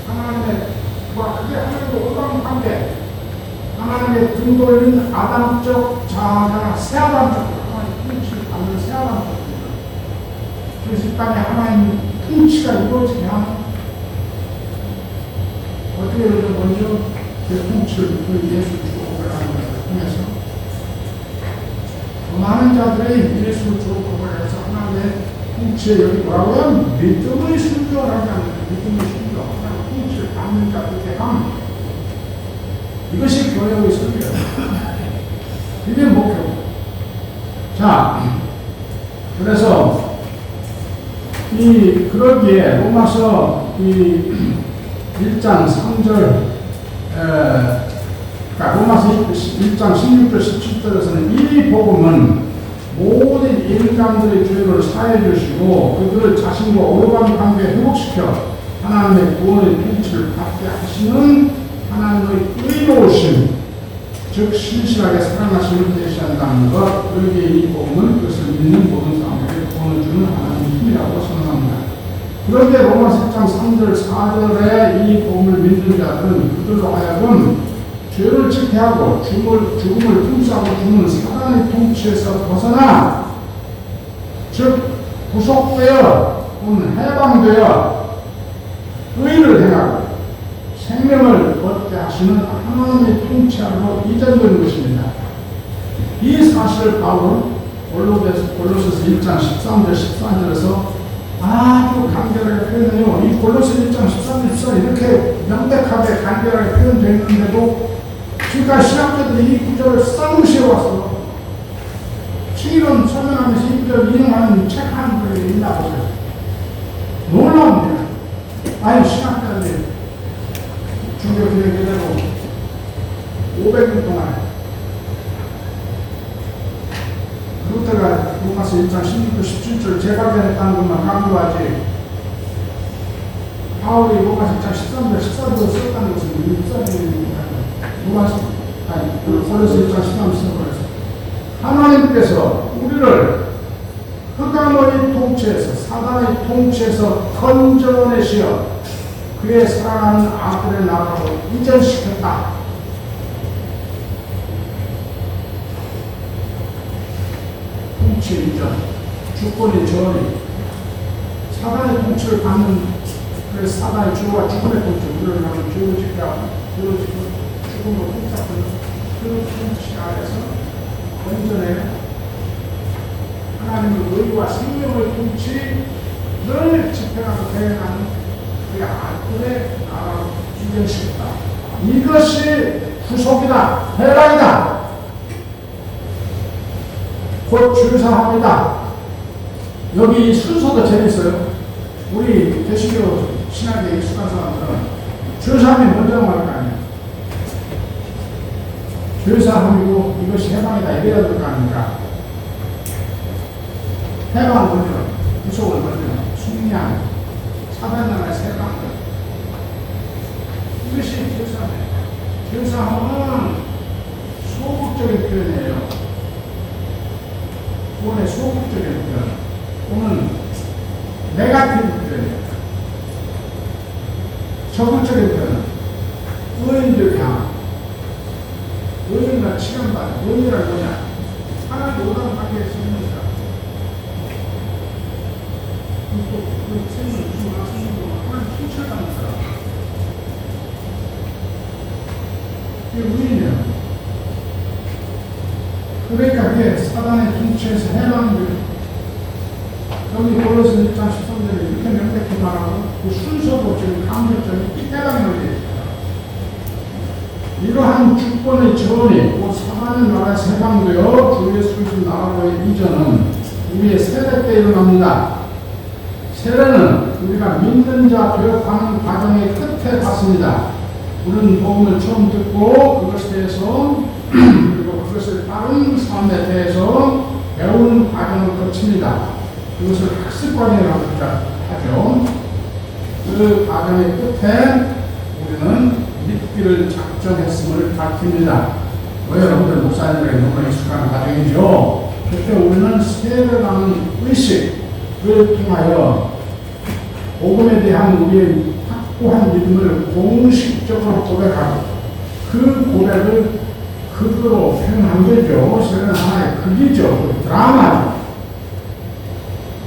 하나님의 그게 하나님의 올바른 관계, 하나님의 등 돌린 아담적 자아가 새아담적, 하나님의 통치를 받는 새아담적. 그래서 이 땅에 하나님 통치가 이루어지게 하면 어떻게 해서 먼저 그 통치를 그 예수 주고를 하는 것을 통해서 많은 자들이 예수를 주고를 해서 하나님의 통치에 여기 뭐라고요? 믿음의 순종을 하지 않는 믿음의 순종, 하나님의 통치를 받는 자들에게 함. 이것이 교회의 설교예요. 이게 목표. 자, 그래서 그러기에 로마서 1장 3절, 그러니까 로마서 1장 16절 17절에서는 이 복음은 모든 인간들의 죄를 사해 주시고 그들을 자신과 올바른 관계에 회복시켜 하나님의 구원의 통치를 받게 하시는 하나님의 의로우심, 즉 신실하게 사랑하심을 계시한다는 것. 그러기에 이 복음은 그것을 믿는 모든 사람에게 구원을 주는 하나님의 힘이라고 선언합니다. 그런데 로마서 1장 3절 4절에 이 복음을 믿는 자들은 그들로 하여금 죄를 지켜하고 죽음을 품수하고 죽는 사단의 통치에서 벗어나, 즉 구속되어 또는 해방되어 의를 행하고 생명을 얻게 하시는 하나님의 통치하로 이전된 것입니다. 이 사실을 바울은 골로새서 1장 13절 14절에서 아주 간결하게 표현해요. 이 골로새 1장 13절 14절 이렇게 명백하게 간결하게 표현되어 있는데도 지금까지 신학자들이 이 구절을 쌍무시해왔어. 신이론 설명하면서 이 구절을 인용하는 책 한 권이 있나 보세요. 놀라웁니다. 아니 신학자들이 중교교회 그대로 500년 동안 루터가 로마서 1장 16절 17절 재발견했다는 것만 강조하지 바울이 로마서 1장 13절 14절 썼다는 것은 육사입니다. 로마서 골로새 1장 13절 14절에서 하나님께서 우리를 흑암의 통치에서 사단의 통치에서 건져내시어 그의 사랑하는 아들의 나라로 이전시켰다. 통치 이전, 주권의 전이 사단의 통치를 받는 그 사단의 주와 주권의 통치, 우리를 하는 죄의식과 죽음으로 통치하는 그 통치 아래서 건져내 하나님의 의와 생명의 통치를 집행하고 대행하는 그의 아들의 나라로 이전시켰다. 이것이 구속이다, 해방이다, 곧 죄사함이다. 여기 순서도 재밌어요. 우리 개신교 신학에 익숙한 사람들은 죄사함이 먼저 나올 거 아니에요. 죄사함이고 이것이 해방이다 이래야 될 거 아닙니까? 해방 먼저, 구속을 먼저, 숙량, 사단나라의 세방들. 이것이 죄사함이에요. 죄사함은 소극적인 표현이에요. 구원의 소극적인 표현, 또는 네거티브 표현이에요. 적극적인 표현은 의인들 향, 의인과 치료받는, 의인이란 뭐냐? 하나님 오단 관계에 있는 사람. 그 생명을 주고 나서는 하나님 통치하는 사람. 이게 의인이에요. 그러니까 그게 사단의 통치에서 해방을 여기 골로새 1장 13절에 이렇게 명백히 말하고 그 순서도 지금 강조점이 해방을 얘기했다. 이러한 주권의 전이 곧 사단의 나라에서 해방되어 주 예수 그리스도 나라로의 이전은 우리의 세례 때 일어납니다. 세례는 우리가 믿는 자 되어가는 과정의 끝에 갔습니다. 우리는 복음을 처음 듣고 그것에 대해서 그리고 그것을 따른 삶에 대해서 배우는 과정을 거칩니다. 그것을 학습과정이라고 하죠. 그 과정의 끝에 우리는 믿기를 작정했음을 밝힙니다. 여러분들 목사님들에게 너무 익숙한 과정이죠. 그때 우리는 세례라는 의식을 통하여 복음에 대한 우리의 확고한 믿음을 공식적으로 고백하고 그 고백을 극으로 표현한 거죠. 세례는 하나의 극이죠. 드라마죠.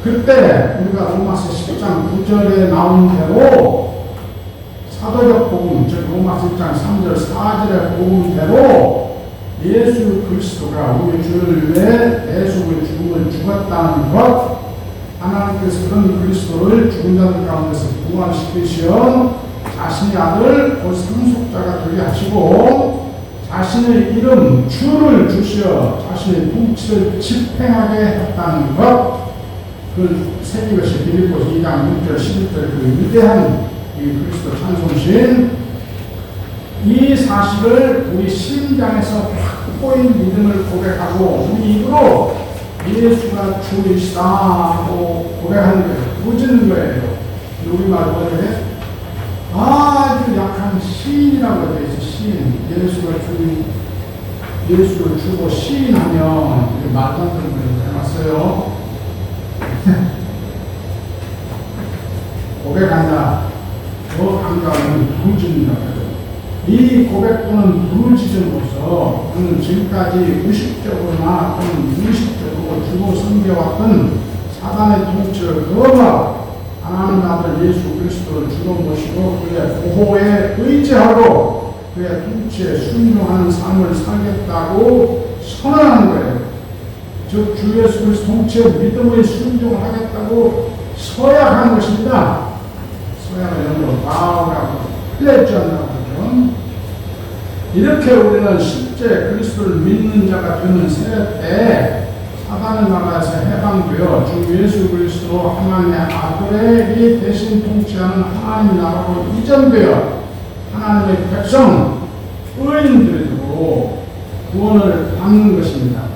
그때 우리가 로마서 10장 9절에 나온 대로 사도적 복음, 즉 로마서 10장 3절 4절의 복음대로 예수 그리스도가 우리 주를 위해 대속의 죽음을 죽었다는 것, 하나님께서 그런 그리스도를 죽은 자들 가운데서 부활시키시어 자신의 아들 곧 상속자가 되게 하시고 자신의 이름 주를 주시어 자신의 통치를 집행하게 했다는 것, 그 새긴 것이 빌립보서 2장 6절 11절 그 위대한 이 그리스도 찬송신, 이 사실을 우리 심장에서 확고히 믿음을 고백하고 우리 입으로 예수가 주이시다 하고 고백하는 거예요. 부르짖는 거예요. 우리말로 해 아주 약한 시인이라고 되어 있어. 시인. 예수를 주고 시인하면 말도 안 되는 걸 해놨어요. 고백한다. 더 강조하면 부르짖는다. 이 고백도는 부르짖음으로써 그는 지금까지 의식적으로나 또는 무의식적으로 주고 섬겨왔던 사단의 통치를 거부하고 하나님 아들 예수 그리스도를 그리스도를 주로 모시고 그의 보호에 의지하고 그의 통치에 순종하는 삶을 살겠다고 선언하는 거예요. 즉 주 예수 그리스도 통치에 믿음의 순종을 하겠다고 서약하는 것입니다. 서약을 영어로 바우라고 플레지한다고 하죠. 이렇게 우리는 실제 그리스도를 믿는 자가 되는 세례 때 사단의 나라에서 해방되어 주 예수 그리스도 하나님의 아들에게 대신 통치하는 하나님 나라로 이전되어 하나님의 백성, 의인들로 구원을 받는 것입니다.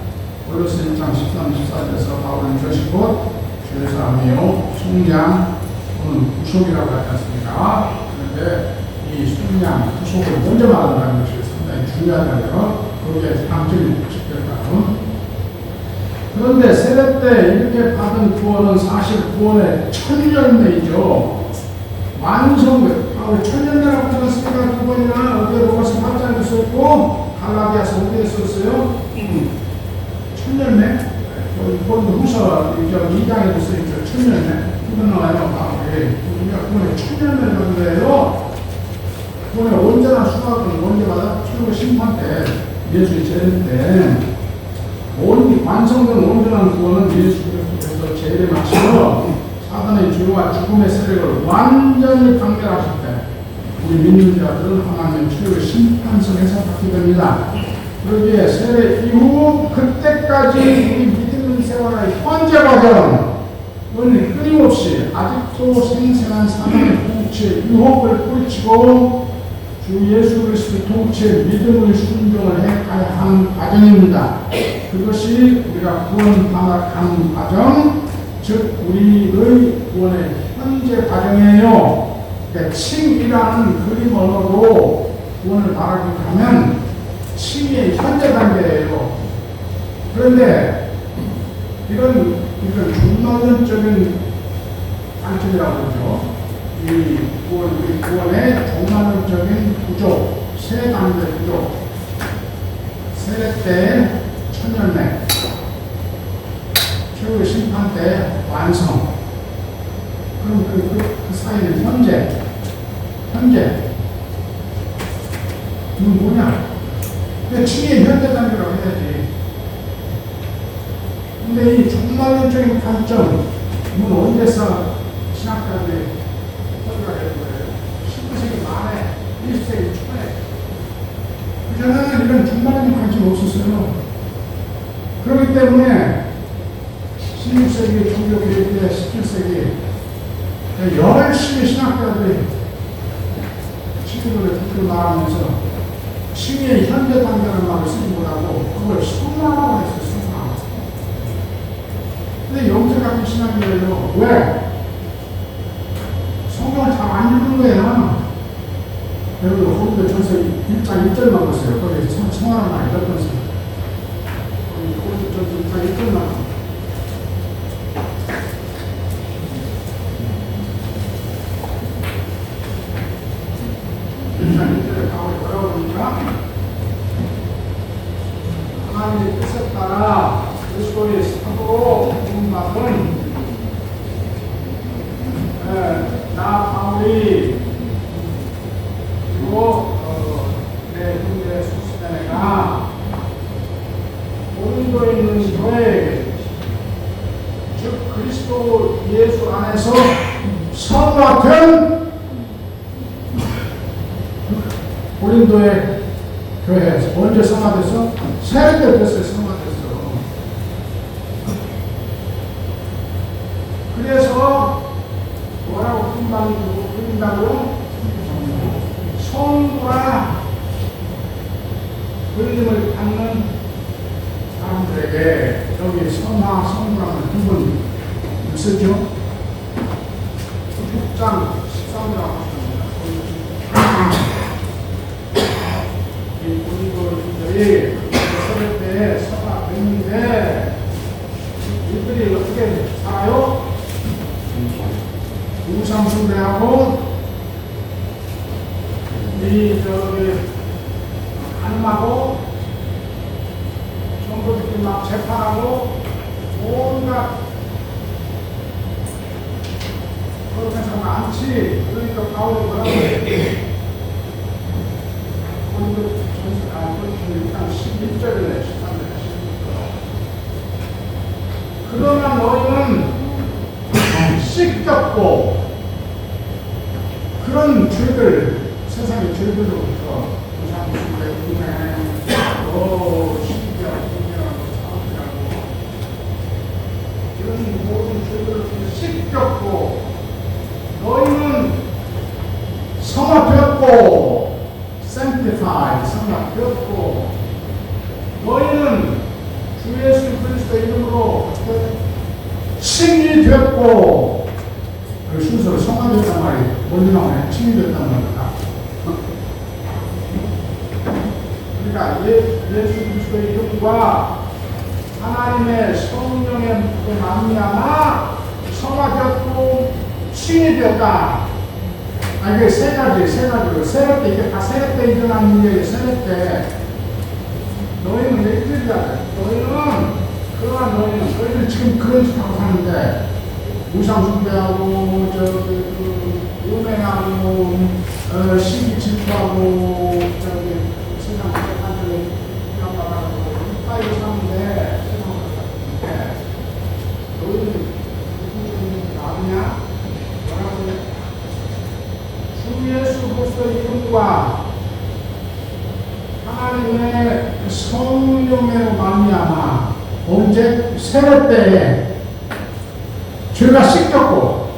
골로새 1장 13, 14절에서 바울은 이것이 곧 죄사함이요 속량 또는 구속이라고 하지 않습니까? 그런데 이 속량, 구속을 먼저 말한다는 것이 상당히 중요하다고요. 거기에 강점이 집결하는. 그런데 세례 때 이렇게 받은 구원은 사실 구원의 첫 열매이죠. 완성된, 우리 첫 열매라고 들었으니까 두 번이나 어디에 로마서 8장에 썼고 갈라디아서 어디에 썼어요? 첫 열매? 거기 후서 2장에도 써있죠. 첫 열매. 이건 나와요. 우리가 구원의 첫 열매라는 거예요. 구원의 언제나 수학은 언제마다 최고 심판 때 예수의 재림 때 완성된 온전한 구원은 예수 그리스도께서 재림하시고 사단의 죄와 죽음의 세력을 완전히 강멸하실 때 우리 믿는 자들은 하나님의 최후의 심판석에서 받게 됩니다. 그러기에 세례 이후 그때까지 우리 믿는 생활의 현재 과정은 끊임없이 아직도 생생한 사단의 통치의 유혹을 뿌리치고 주 예수 그리스도의 통치에 믿음의 순종을 해가야 하는 과정입니다. 그것이 우리가 구원받아가는 과정, 즉 우리의 구원의 현재 과정이에요. 그러니까 칭이라는 그림 언어로 구원을 말하기 하면 칭의 현재 단계예요. 그런데 이건 종말론적인 관점이라고 그러죠. 우리 구원의 종말론적인 구조, 세 단계 구조. 세례 때 첫 열매, 최후의 심판 때 완성. 그럼 그 사이는 현재. 이건 뭐냐? 그 칭의 현재 단계라고 해야지. 근데 이 종말론적인 관점, 이건 어디에서 신학자들이 설교를 하는 거예요? 19세기 말에, 20세기 초에. 그전에는 이런 종말론적 관점이 없었어요. 그렇기 때문에 16세기 종교개혁 때 17세기 열심히 신학자들이 친구들을 듣고 나가면서 칭의 현재 단계라는 말을 쓰지 못하고 그걸 성화라고 했어요. 성화. 근데 영적 같은 신학이에요. 왜? 성경을 잘 안 읽는 거야. 여러분 호르몬 전서 1장 1절만 보세요. 거기 성화라는 말이 몇 번 써요. 자, 이끌만. 이끌에 가고 뭐라고 그러니까 하나님의 뜻에 따라 그리스도의 사도로 부름받은 나 바울이 그리고 내 형제 소스데네가 고린도에 있는 교회에게 즉 그리스도 예수 안에서 성화된 고린도의 교회에서 언제 성화됐어? 세례 때 됐어요. 성화됐어. 그래서 뭐라고 부른다고요? 성부라 그림을 받는 사람들에게 여기 성화, 성부라는 두 번 쓰죠. 6장 13이라고 하십니다. 이 고린도인들이 세례 때에 서가 됐는데 이들이 어떻게 살아요? 우상숭배하고 간음하고 정보들끼리 막 재판하고 온갖 그렇게 해서 많지. 그러니까 바울이 뭐라고 해? 일단 11절이네, 13절에 11절. 그러나 너희는 씻겼고, 그런 죄들, 세상의 죄들로부터 무상수배, 분해, 신기하고 사업이라고 이런 모든 죄들로부터 씻겼고, 너희는 성화되었고, sanctified, 성화되었고, 너희는 주 예수 그리스도 이름으로 칭이 되었고, 그 순서로 성화되었단 말이 멀리 나오네. 칭이 되었단 말이다. 그러니까 예수 그리스도의 이름과 하나님의 성령의 말미암아 성화되었고 칭이 되었다. 이게 세 가지로 세례 때, 이게 다 세례 때 일어난 일이에요. 세례 때 너희는 왜 이들이야? 너희는 지금 그런 짓 하고 사는데 우상 숭배하고 음행하고 시기 질투하고 세상 사람들 비난받아고 이따위 사는데 너희는 무슨 나느냐? 뭐라고 해? 주 예수 그리스도의 이름과 하나님의 성령으로 말미암아 언제 세례 때에 죄가 씻겼고,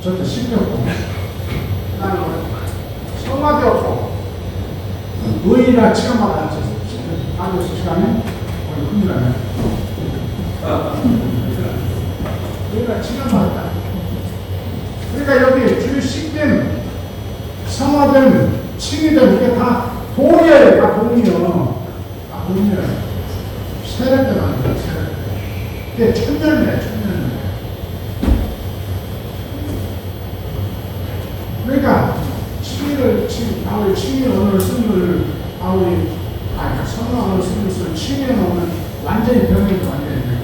저도 씻겼고, 그다음에 성화되었고, 의인이라 체험하다 아주 시간에 오늘 큰일 나네. 의인이라 체험하다. 그러니까 여기 주 씻김, 성화된, 칭의된 이게 다 돈이에요. 다 돈이요. 다 돈이에요. 세례 때 만들어요. 세례 때. 이게 천년이에요. 그러니까 바울이 칭의 언어를 쓰는 바울이 성령 언어를 쓰면서 칭의 언어는 완전히 병행도 완전히 돼요.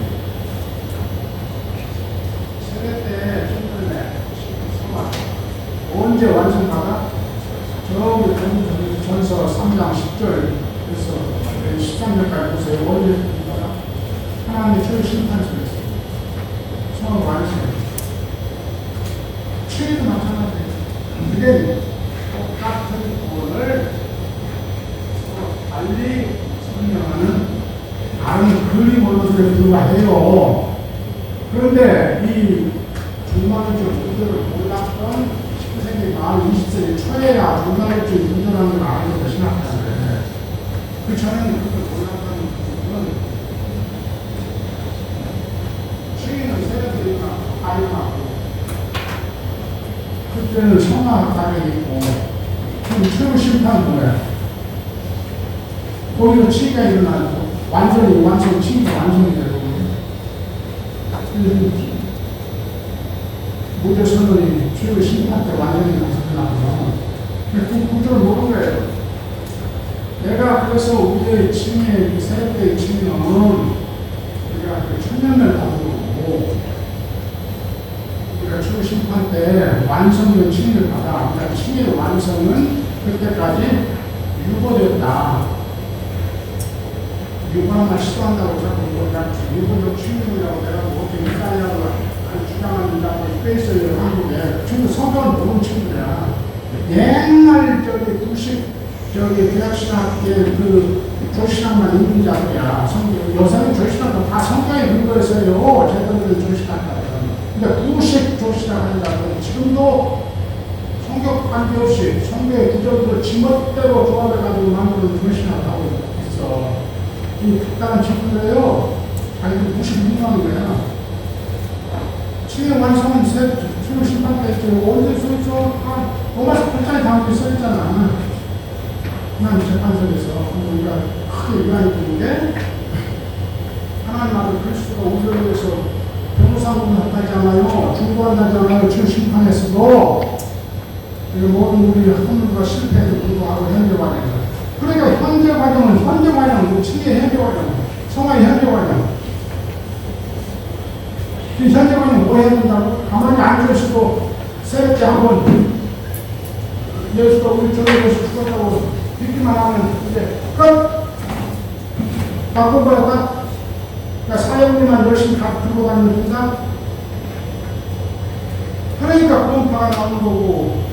세례 때 천년에 성화 언제 완성하다? 저기 전서 3장 10절에서 13절까지 보세요. 언제 하나님의 최후 심판 속에서 성화 완성. 칭의도 마찬가지예요. 그게 똑같은 구원을 달리 설명하는 다른 그림으로서의 불과해요. 그런데 이 중간일주 문제를 몰랐던 19세기 말 20세기 초에야 중간일주 문제라는 걸 알고 생각하는데 그 전에는 그걸 몰랐던 부분은 주인은 세례들이나 아이하고 그때는 성화 가격이 있고, 최후 심판 후에, 거기서 치가 일어나고, 치가 완성이 되고, 모조 선언이 최후 심판 때 완전히 완성되나요? 그 구조를 모르는 거예요. 내가 그래서 우리의 칭의, 세례 때의 칭의는 우리가 천년을 받고, 우리가 최후 심판 때 완성된 칭의를 받아. 그러니까 칭의의 완성은 그때까지 유보됐다. 유보만 시도한다고 자꾸 유보적 칭의라고 내가 어떻게 인간이라고 주장하는 자고 있어요. 한국에. 지금 성경은 모르는 친구야. 옛날 대학신학계 조신학만 있는 자들이야. 요새는 조신학도 다 성경에 근거해서요. 제대로 조신학다. 그러니까 구식 조시라는 자들은 지금도 성경 관계없이 성경의 구절들을 지멋대로 조합해가지고 만드는 조시라고 하고 있어. 이 극단한 친구들이에요. 자기들 구식 운동하는 거야. 칭의 완성은 최후 심판 때 있죠. 언제 써있죠? 로마서 8장에 담겨 써있잖아. 하나님 재판석에서 우리가 크게 이해하게 되는 게 하나님 아들 그리스도가 우리를 위해서 변호사분을 한다잖아요. 중보한다잖아요. 주 심판에서도 모든 우리 학문과 실패에도 불구하고 현재 과정. 그러니까 현재 과정은 칭의 현재 과정, 성화의 현재 과정. 이 현재 과정 뭐 해야 된다고? 가만히 앉아있어도 세례 때 한번 예수가 우리 주님께서 죽었다고 믿기만 하면 이제 끝! 바꾼 거야, 딱. 그러니까 사역비만 열심히 들고 다니는 순간 그러니까 분파가 나오는 거고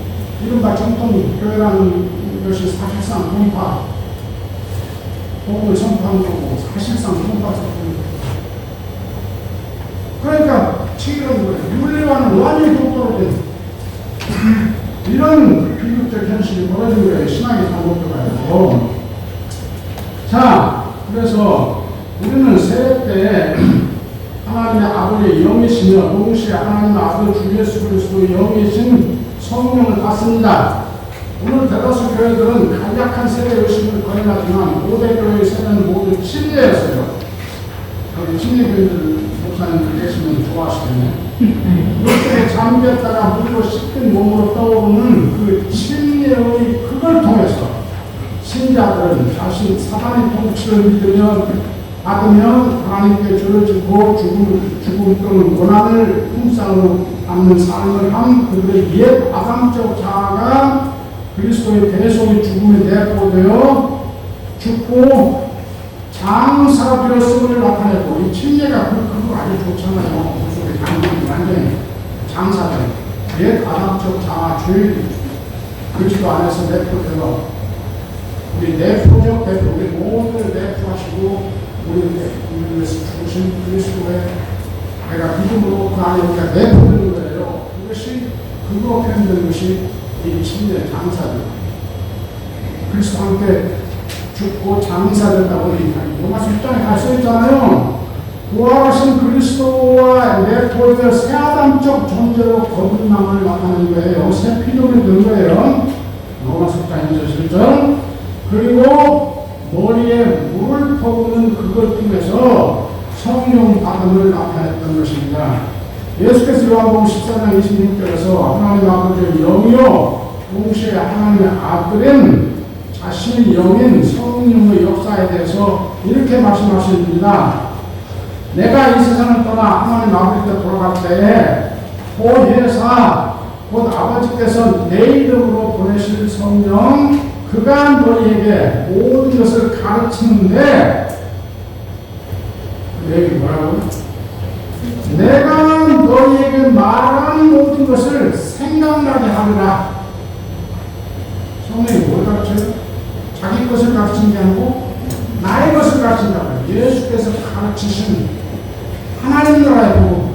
이른바 정통교회라는 것이 사실상 분파 복음을 선포하는 거고 사실상 분파 선포하는 거고 그러니까 지금 윤리와는 완전히 동떨어진 이런 비극적 현실이 벌어진 거예요. 신앙의 잘못돼가지고. 자, 그래서 우리는 세례 때 하나님의 아버지의 영이시며 동시에 하나님의 아들 주 예수 그리스도의 영이신 성령을 받습니다. 오늘 대다수 교회들은 간략한 세례 의식을 거행하지만 고대 교회의 세례는 모두 침례였어요. 여기 침례교인들 목사님들 계시면 좋아하시겠네요. 물속에 잠겼다가 물로 씻긴 몸으로 떠오르는 그 침례의 그걸 통해서 신자들은 자신 사단의 통치를 받으면 하나님께 죄를 짓고 죽음 또는 고난을 품상으로 받는 삶을 한 그들의 옛 아담적 자아가 그리스도의 대속의 죽음에 내포되어 죽고 장사가 되었음을 나타내고 이 침례가 그거 아주 좋잖아요. 그속에 장사는 완전히 장사들 옛 아담적 자아 죄 그리스도 안에서 내포되어 우리 내포적 대표 우리 모두를 내포하시고 우리를 위해서 죽으신 그리스도의 내가 믿음으로 그 안에 우리가 내포되는 거예요. 그것이 그거 표현된 것이 이 침례 장사들 그리스도 함께 죽고 장사된다고 로마서 1장에 다 써있잖아요. 부활하신 그리스도와 내포되어 새 아담적 존재로 거듭남을 나타내는 거예요. 새 피조물이 되는 거예요. 로마서 1장 1절 7절 그리고 머리에 물을 퍼부는 그것 중에서 성령 받음을 나타냈던 것입니다. 예수께서 요한복음 14장 26절에서 하나님 아버지의 영이요 동시에 하나님의 아들인 자신의 영인 성령의 역사에 대해서 이렇게 말씀하십니다. 내가 이 세상을 떠나 하나님 아버지께 돌아갈 때에 보혜사 곧 아버지께서 내 이름으로 보내실 성령 그가 너희에게 모든 것을 가르치는데 여기 뭐라고? 내가 너희에게 말하는 모든 것을 생각나게 하리라. 성령이 뭘 가르쳐요? 자기 것을 가르치는 게 아니고 나의 것을 가르친다고요. 예수께서 가르치신 하나님 나라의 복음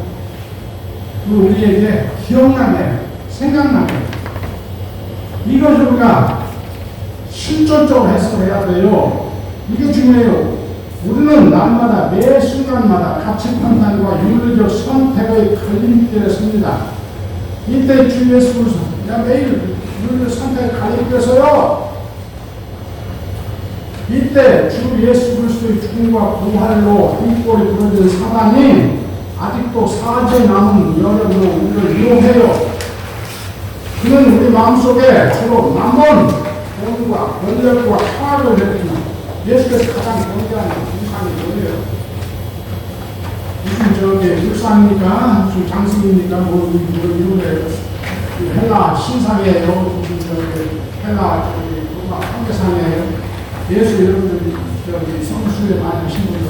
그 우리에게 기억나게 생각나게 이것을 우리가 실존적으로 해석해야 돼요. 이게 중요해요. 우리는 날마다 매 순간마다 가치 판단과 윤리적 선택의 갈림길에 섭니다. 이때 주 예수 그리스도 내가 매일 윤리적 선택의 갈림길에서요. 이때 주 예수 그리스도의 죽음과 부활로 등골이 부러진 사단이 아직도 사죄 남은 여력으로 우리를 이용해요. 그는 우리 마음속에 주로 남은 돈과 권력과 파악을 했지만 예수께서 가장 경계하는 인상이 뭐예요? 무슨 저기 불상입니까? 무슨 장승입니까? 뭐 이런 헬라 신상이에요? 무슨 저기 헬라 저기 로마 황제상이에요? 예수 여러분들 저기 성수에 많이 하신 분들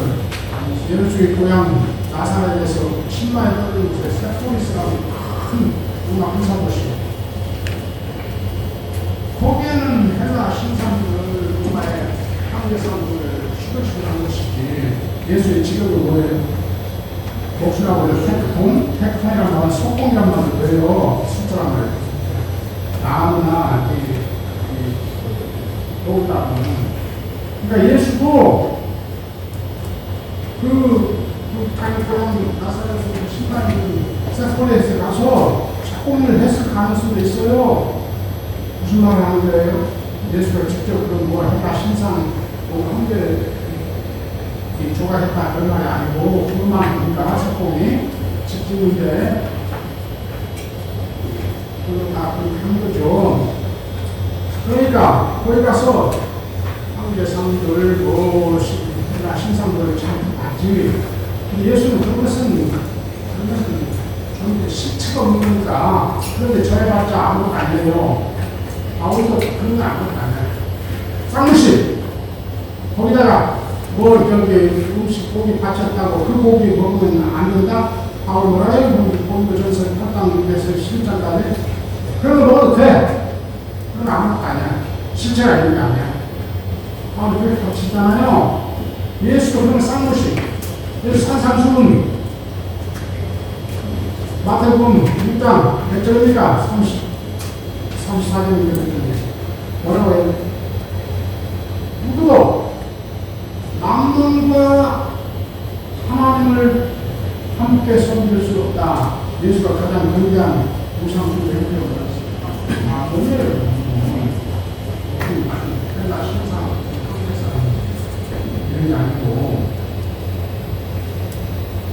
예수의 고향 나사렛에서 신마에 떨어진 곳에 세포리스라고 큰 로마 군사도시 거기에는 헬라 신상들 로마의 황제상들을 시끌시끌한 것이지 예수의 직업은 뭐예요? 복수라고 해서 테크톤이라고 하는 속공이란 말을 왜요? 숫자란 말이에요. 나무나 도우다는 그러니까 예수도 자기 고향 나사렛에서 신발이 세포리스에 가서 속공을 했을 가능성도 있어요. 무슨 말을 하는 거예요? 예수가 직접 그런 뭐 했다, 신상, 뭐 황제, 조각했다, 그런 말이 아니고, 그것만 보니까 석공이 집중인데, 그거 다 그렇게 한 거죠. 그러니까, 거기 가서 황제상들, 뭐, 신상들을 참 봤지. 예수는 그것은 좀 실체가 없는 거니까. 그런데 저희가 아니에요. 바울도 그런 거 아무것도 안 해요. 쌍무씨 거기다가 뭐 저기 음식 고기 바쳤다고 그 고기 먹으면 안 된다? 바울 뭐라 해요? 본도 전서 8장 6에서 7장까지 그런 거 먹어도 돼. 그런 거 아무것도 아니야. 실체가 있는 게 아니야. 바울이 그렇게 덧치잖아요. 예수도 그런 쌍무씨 예수 산산수훈 마태복음 6장 몇 절입니까? 34절입니다. 뭐라고 해요? 누구도 남문과 하나님을 함께 섬길 수 없다. 예수가 가장 경계한 우상숭배 행태를 보였습니다. 아, 뭐예요? 그러나 신상 이런 게 아니고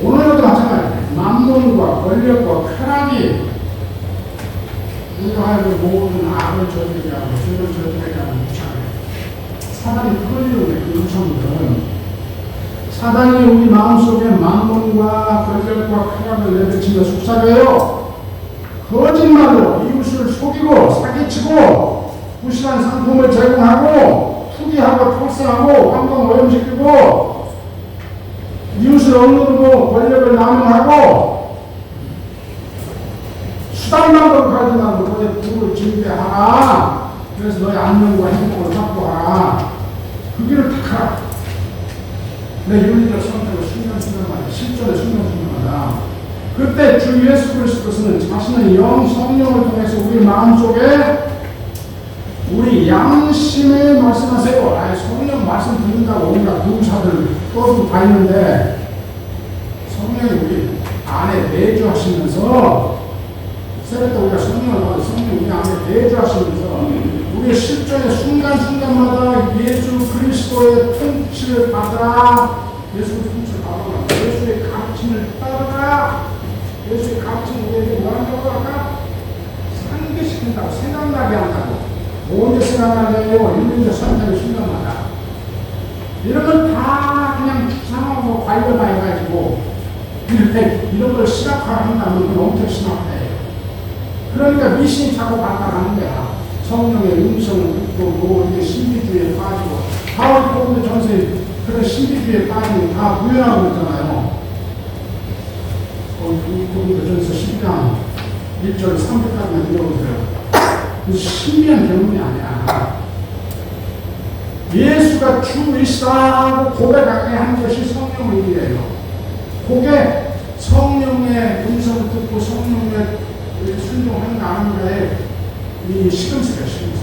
오늘도 마찬가지예요. 남문과 권력과 쾌락이 우리가 하여금 모든 악을 저지르게 하고 죄를 저지르게 하는 무창이에요. 사단이 그걸 이루네. 그 무창들은 사단이 우리 마음속에 만몬과 권력과 쾌락을 내비치며 속삭여요. 거짓말로 이웃을 속이고 사기치고 부실한 상품을 제공하고 투기하고 탈세하고 환경 오염시키고 이웃을 억누르고 권력을 남용하고 수단만큼 가지만 너의 부를 징계하라. 그래서 너의 안녕과 행복을 확보하라. 그 길을 택하라. 내 윤리적 선택을 순간순간마다 실존의 순간순간마다 그때 주 예수 그리스도는 자신의 영 성령을 통해서 우리 마음속에 우리 양심에 말씀하세요. 아니 성령 말씀 듣는다고 온갖 누구사들 떠들고 다니는데 성령이 우리 안에 내주하시면서 새벽때 우리가 성령을 받아 성령이 우리 안에 내주하시면서 우리의 실존의 순간순간마다 예수 그리스도의 통치를 받으라. 예수의 통치를 받으라. 예수의 가르침을 따르라. 예수의 가르침을 우리에게 뭐한다고 할까? 상기시킨다고 생각나게 한다고. 언제 생각나게 해요? 인민적 선택의 순간마다. 이런 걸 다 그냥 추상하고 관련만 해가지고 이런 걸 시각화한다면 그건 엄청 심각해요. 그러니까 미신이 자꾸 발달하는 거야. 성령의 음성을 듣고 뭐 이게 신비주의에 빠지고 바울이 보면 전서에 그런 신비주의에 빠지면 다 구현하고 있잖아요. 고린도 전서 12장 1절 3절까지만 읽어보세요. 신비한 경험이 아니야. 예수가 주이시다고 고백하게 한 것이 성령의 일이에요. 그게 성령의 음성을 듣고 성령의 순종하는 가운데 이 시금새가 시금새.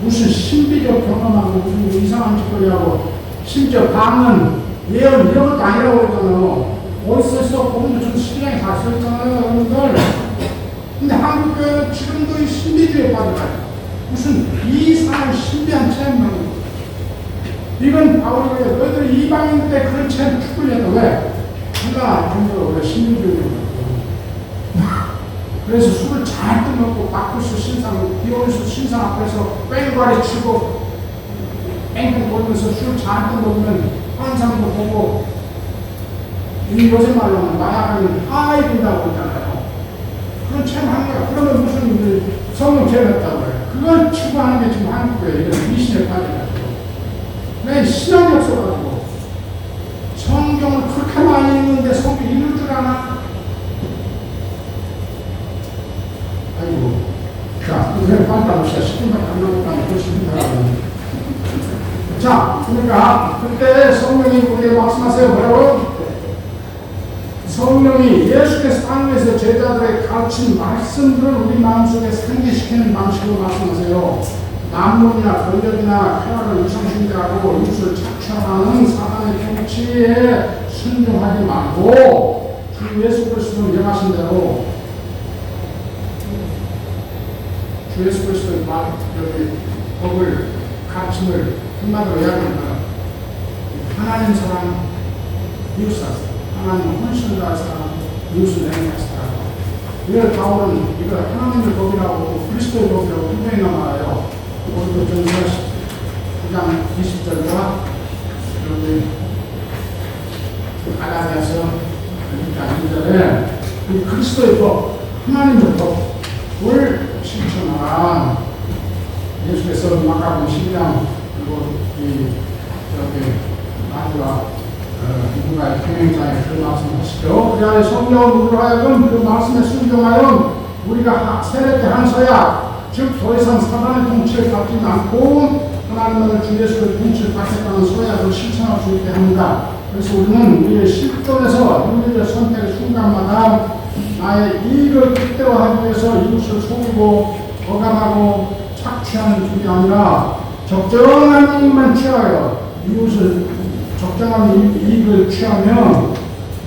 무슨 신비적 경험하고 무슨 이상한 짓거리하고 심지어 방언, 예언 이런 것도 아니라고 그러잖아요. 어디서 있어? 보면 좀 시장에 다 써있잖아요, 여러분들. 근데 한국 교회는 지금도 이 신비주의에 빠져가지고 무슨 이상한 신비한 체험만 이건 바울이 그래요. 너희들 이방인 때 그런 체험 축구를 했다. 왜? 우리가 전부 신비주의로 그래서 술을 잔뜩 먹고 바쿠스 신상, 디오니스 신상 앞에서 뺑과리 치고 뺑뺑 돌면서 술 잔뜩 먹으면 환상도 보고 이 요새 말로는 마약하면 하이 된다고 그러잖아요. 그런 체험하는 거야. 그러면 무슨 성령 체험했다고 그래요. 그걸 추구하는 게 지금 한국에 이런 미신에 빠져가지고 왜 신앙이 없어가지고 성경을 그렇게 많이 읽는데 성경 읽을 줄 아나? 아이고, 자, 그냥 빨리빨리 10분밖에 안 남았다는 그 10분 자, 그러니까 그때 성령이 우리에게 말씀하세요. 뭐라고? 성령이 예수께서 땅에서 제자들의 가르친 말씀들을 우리 마음속에 상기시키는 방식으로 말씀하세요. 남론이나 권력이나 쾌락을 우상숭배하고 이웃을 착취하는 사단의 통치에 순종하지 말고 주 예수 그리스도는 명하신 대로 주 예수 그리스도의 여기 법을 가르침을 한마디로 이야기하면 하나님 사랑, 이웃 사랑, 하나님은 헌신을 다할 사람, 이웃을 내놓을 사람. 이걸 바울은 이걸 하나님의 법이라고 그리스도의 법이라고 두 번이나 말해요. 오늘도 전서 9장 20절과 여기 갈라디아서 6장 2절에 이 그리스도의 법, 하나님의 법을 실천하라. 그래서 마가복음 10장 그리고 이 저기 마지막 누군가의 경영자에 그 말씀하시죠. 그래야 성령을 우리로 하여금 그 말씀에 순종하여 우리가 세례 때 한 서약, 즉 더 이상 사단의 통치를 받지 않고 하나님을 주 예수의 통치를 받겠다는 서약을 실천할 수 있게 합니다. 그래서 우리는 우리의 실존에서 윤리적 선택의 순간마다 나의 이익을 극대화하기 위해서 이웃을 속이고 어감하고 착취하는 줄이 아니라 적정한 이익만 취하여 이웃을 적정한 이익을 취하며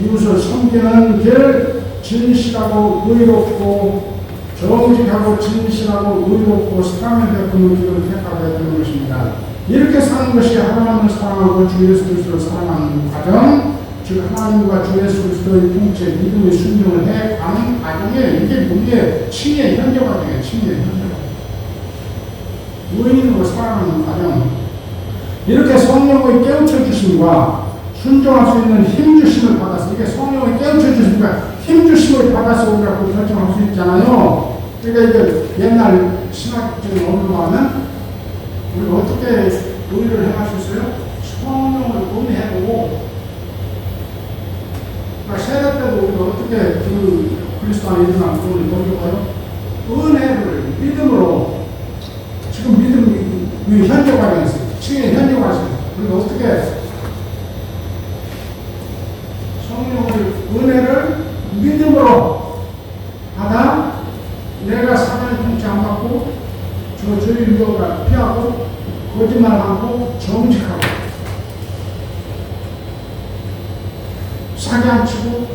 이웃을 섬기는 길 진실하고 의롭고 정직하고 진실하고 의롭고 사랑을 베푸는 길을 택하게 되는 것입니다. 이렇게 사는 것이 하나님을 사랑하고 주 예수 그리스도를 사랑하는 과정, 즉 하나님과 주 예수 그리스도의 통치에 믿음의 순종을 해가는 과정에 이게 우리의 칭의 현재 과정이에요. 칭의 현재 과정. 의인으로 살아가는 과정. 이렇게 성령의 깨우쳐 주심과 순종할 수 있는 힘 주심을 받아서 이게 성령의 깨우쳐 주심과 힘 주심을 받아서 우리가 그 결정할 수 있잖아요. 그러니까 이게 옛날 신학적인 언어로 하면 우리가 어떻게 의를 행할 수 있어요? 성령을 은혜로. 그러니까 세례 때도 우리가 어떻게 그 그리스도 안에 일어난 구원을 넘겨가요? 은혜를 믿음으로. 지금 믿음이 현재 과정에서 칭의 현재 과정에서 우리가 어떻게 성령의 은혜를 믿음으로 받아 내가 사단의 통치 안 받고 저 죄의 유혹을 피하고 거짓말하고 정직하고 사기 안 치고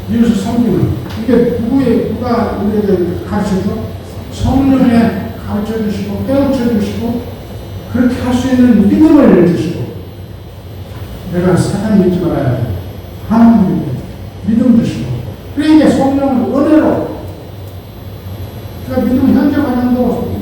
이웃을 섬기는 이게 누가 우리에게 가르쳐줘? 성령에 가르쳐 주시고 깨우쳐 주시고 그렇게 할 수 있는 믿음을 주시고 내가 사단 믿지 말아야 돼. 하나님 믿음 주시고 그러니까 성령을 은혜로 그러니까 믿음 현재 과정도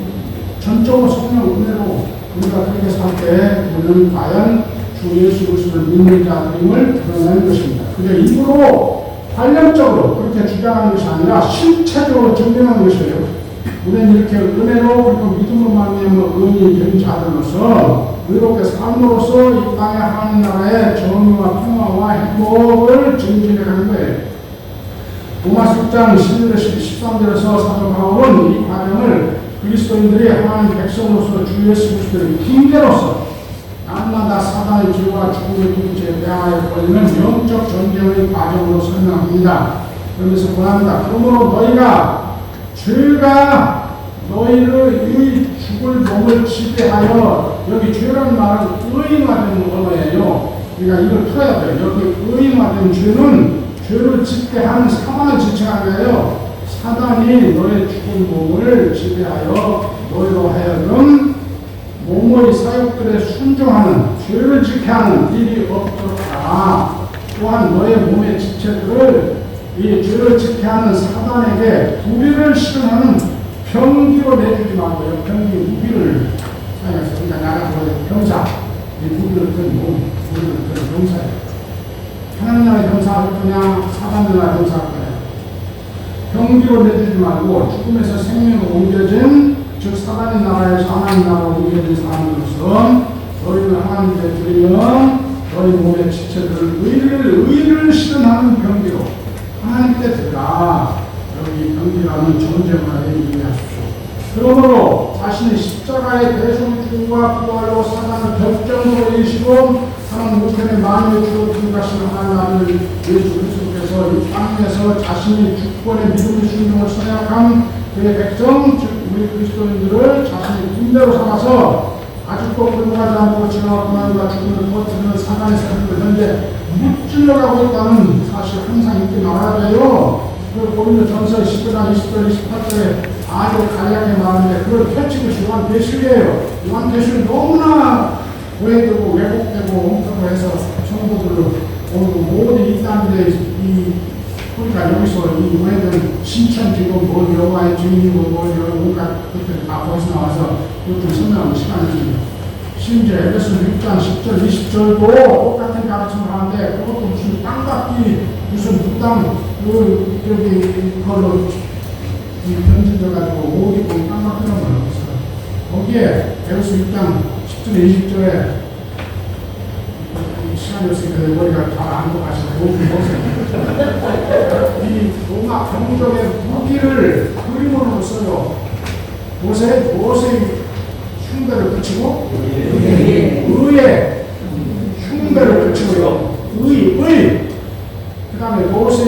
전적으로 성령 은혜로 우리가 그렇게 살 때 우리는 과연 주 예수 그리스도를 믿는 자들임을 드러내는 것입니다. 그저 입으로 관념적으로 그렇게 주장하는 것이 아니라 실체적으로 증명하는 것이에요. 우리는 이렇게 은혜로 그리고 믿음으로 말미암아 의인이 된 자들로서 의롭게 삶으로써 이 땅의 하나님 나라의 정의와 평화와 행복을 증진해가는 거예요. 로마서 6장 11절에서 13절에서 사도 바울은 이 과정을 그리스도인들이 하나님 백성으로서 주 예수 그리스도의 징계로서 날마다 사단의 죄와 죽음의 통치에 대하여 걸리는 영적 전쟁의 과정으로 설명합니다. 그러면서 권합니다. 그러므로 너희가 죄가 너희를 이 죽을 몸을 지배하여 여기 죄라는 말은 의인화된 언어예요. 그러니까 이걸 풀어야 돼요. 여기 의인화된 죄는 죄를 집대하는 사단을 지칭하는 거예요. 사단이 너의 죽은 몸을 지배하여 너희로 하여금 몸의 사욕들에 순종하는 죄를 지켜하는 일이 없도록 하라. 또한 너의 몸의 지체들을 이 죄를 지켜하는 사단에게 불의를 실현하는 병기로 내주지 말고요. 병기 무기를 사용해서 그러니까 나가 병사 이 무기를 든 몸, 무기를 든 병사예요. 하나님 나라의 병사할 거냐 사단 나라의 병사할 거냐 병기로 내주지 말고 죽음에서 생명으로 옮겨진 즉 사단의 나라에서 하나님 나라로 옮겨진 사람으로서 너희를 하나님께 드리면 너희 몸의 지체들을 의를 실현하는 병기로 하나님께 드라. 여기 병기라는 전쟁을 얘기하십시오. 그러므로 자신의 십자가의 대속주와 부활로 사단을 결정으로 이시고 하나님 우편의 만유의 주로 등가신 하나님 아들 예수 그리스도께서 이 땅에서 자신의 주권의 믿음의 순종을 서약한 그의 백성 즉 우리 그리스도인들을 자신의 군대로 삼아서 아직도 불복하지 않고 지나와 고난과 죽음을 퍼뜨리는 사단의 세력을 현재 무찔러가고 있다는 사실 항상 잊지 말아야 돼요. 그 고린도전서 10장 20절 28절에 아주 간략하게 말하는데 그걸 펼치고 요한 계시예요. 요한 계시는 너무나 오해되고 왜곡되고 엉터고 해서 성도들로 모든 이 땅에 이 우리가 여기서 이 오해된 신천 지금 뭐 여호와의 증인이고 뭐 온갖 것들이 다 거기서 나와서 그것들 설명하는 시간이 있습니다. 심지어 에베소 6장 10절 20절도 똑같은 가르침을 하는데 그것도 무슨 땅값이 무슨 무당 여기 그걸로 변질돼가지고 옷 입고 땅값 이런 걸 없어요. 거기에 에베소 6장 10절에 20절에 시간이 없으니까 머리가 잘안 돌아가시고 이 로마 병정의 무기를 그림으로 써요. 무엇에 흉배를 붙이고 의에 흉배를 붙이고요. 그 다음에 무엇에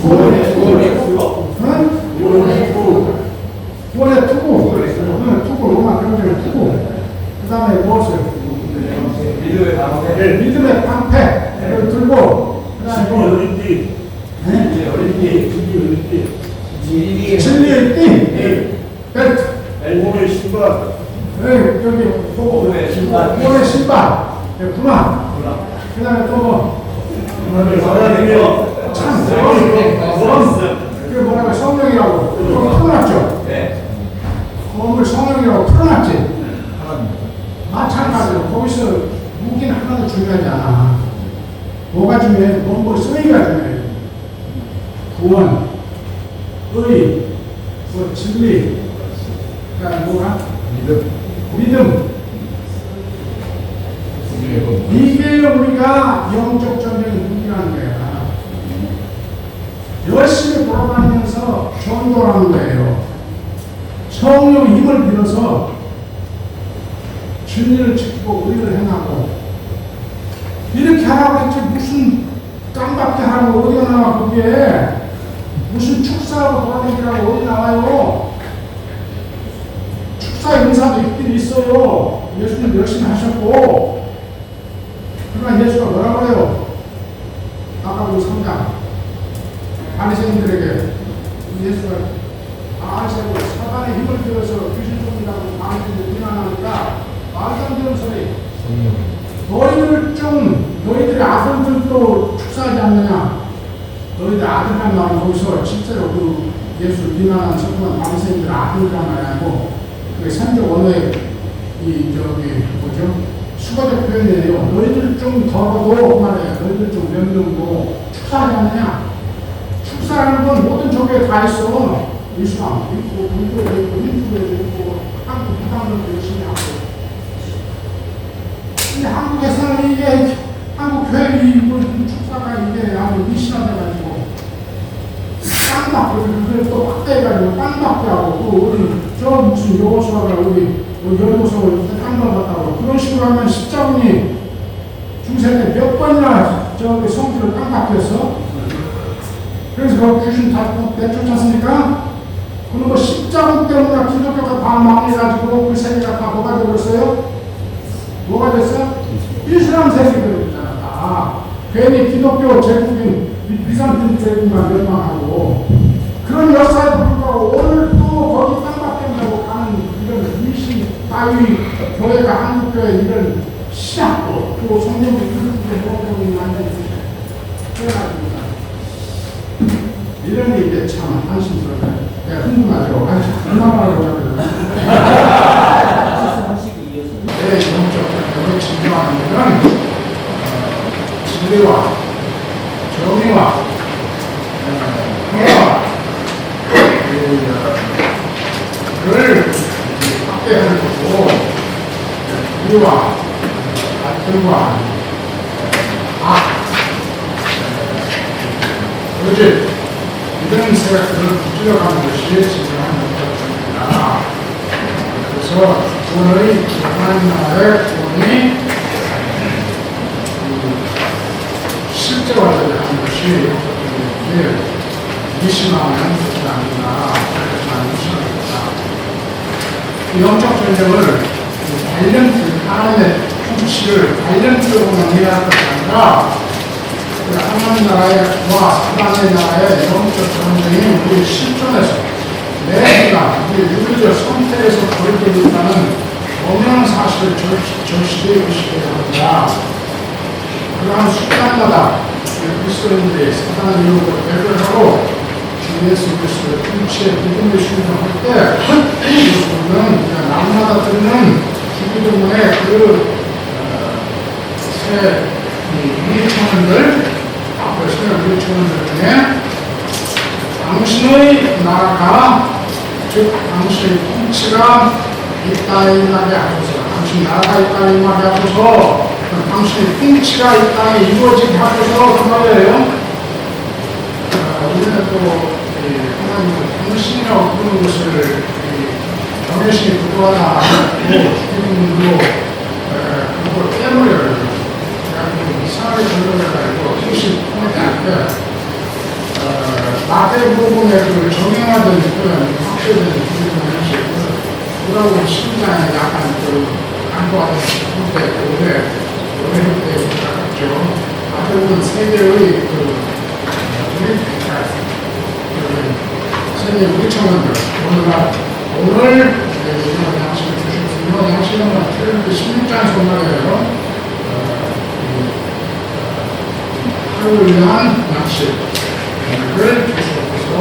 구원의 투구 로마 병정의 투구. 그 다음에 무엇을 믿음의 방패를 들고 그 다음에 진리의 띠 벨트 엘몸의 신발, 여기 또 구원의 신발 군화 그 다음에 또 참 그게 뭐라고 성령이라고 풀어놨죠. 검을 성령이라고 풀어놨지. 마찬가지로 거기서 무기는 하나도 중요하지 않아. 뭐가 중요해? 뭔 쓰기가 중요해. 구원, 의, 진리, 그다음에 뭐가? 믿음. 이게 우리가 영적 전쟁의 무기라는 거야. 열심히 돌아다니면서 전도하는 거예요. 성령 힘을 빌어서 진리를 지키고 의를 행하고 이렇게 하라고 했지 무슨 깜박게 하라고 어디가 나와. 그게 무슨 축사하고 돌아다니라고 어디 나와요. 축사 인사도 있긴 있어요. 예수님 열심히 하셨고. 그러나 예수가 뭐라 그래요? 아까 우리 3장 바리새인들에게 예수가 바리새인들 사단의 힘을 빌어서 귀신 쫓는다고 바리새인들 비난하니까 말도 안 되는 소리. 너희들의 아들들도 축사하지 않느냐? 너희들 아들만 나오면 거기서 실제로 그 예수를 비난하는 성공한 바리새인들 아들이란 말이 아니고 그게 선적 언어의 수거적 표현이에요. 너희들 좀 더러도 말이에요. 너희들 좀 몇 명도 축사하지 않느냐? 축사하는 건 모든 종교에 다 있어. 이슬람 있고 불교도 있고 힌두교도 있고 한국 부당들도 열심히 하고. 근데 한국에서는 이게 한국 교회 축사가 이게 아주 미신화돼가지고 깡박고 그걸 또 확대해가지고 깡박게 하고 또 우리 저 무슨 요소가 우리 연구소 깡박았다고 그런 식으로 하면 십자군이 중세 때 몇 번이나 저기 성질을 깡박했어. 그래서 그 귀신 다 내쫓았으니까 그런 거 십자군 때문에 기독교가 다 망해가지고 그 세계가 다 뭐가 되었어요? 뭐가 됐어요? 이슬람 세계가 되었잖아. 다. 괜히 기독교 제국인 비상팀 제국만 멸망하고 그런 역사에 불구하고 오늘 또 거기 깜빡된다고 가는 이런 미신 따위 교회가 한국교회 이런 신학도 또 성경도 그렇게 먹어보는 완전히 그래가지고 이런 게 참 한심스러워요. 내가 궁금하죠. 얼마나 하려고 내 영적 경험을 증명하는 것은 진리와 정의와 평화와 그를 확대하는 거고 우리와 갈등과 거짓 이런 세력들을 부추려가는 것이 진정한 목적입니다. 그래서 오늘의 하나님 나라의 구원이 실제화되는 것이 미신하는 것이 아니구나. 영적 전쟁을 하나님의 통치를 발견적으로만 해야 할 것이 아니라 하나님 나라와 사단의 나라의 영적 전쟁이 우리 실존에서 내가 우리 유리적 선택에서 벌어지고 있다는 분명한 사실을 절실히 의식해야 합니다. 그러한 순간마다 그리스도인들이 사단의 이유로 배별하고 주 예수 그리스도의 통치에 믿음을 순종할 때 그리스도는 날마다 듣는 주기도문의 새 우리 청년들 앞으로 새 우리 청년들 중에 당신의 나라가 즉 당신의 통치가 이 땅에 임하게 하소서. 당신 나라가 이 땅에 임하게 하소서. 당신의 통치가 이 땅에 이루어지게 하소서. 그 말이에요. 우리는 또 하나님은 당신이라고 부르는 것을 정해심이 부도하다 주님도 그걸 깨물어요. 이상하게 전달해가지고 정신 통하지 않게 마태복음의 그 정형화된 표현, 확실된 주님의 형식을 그러고 심장에 약간 그 간과하는 오래 같죠. 마태복음은 세계의 세계 우리 청원들 오늘 이런 양식을 주셨습니다. 이런 양식은 16장에서 말이에요. 하루를 위한 양식을 주셔서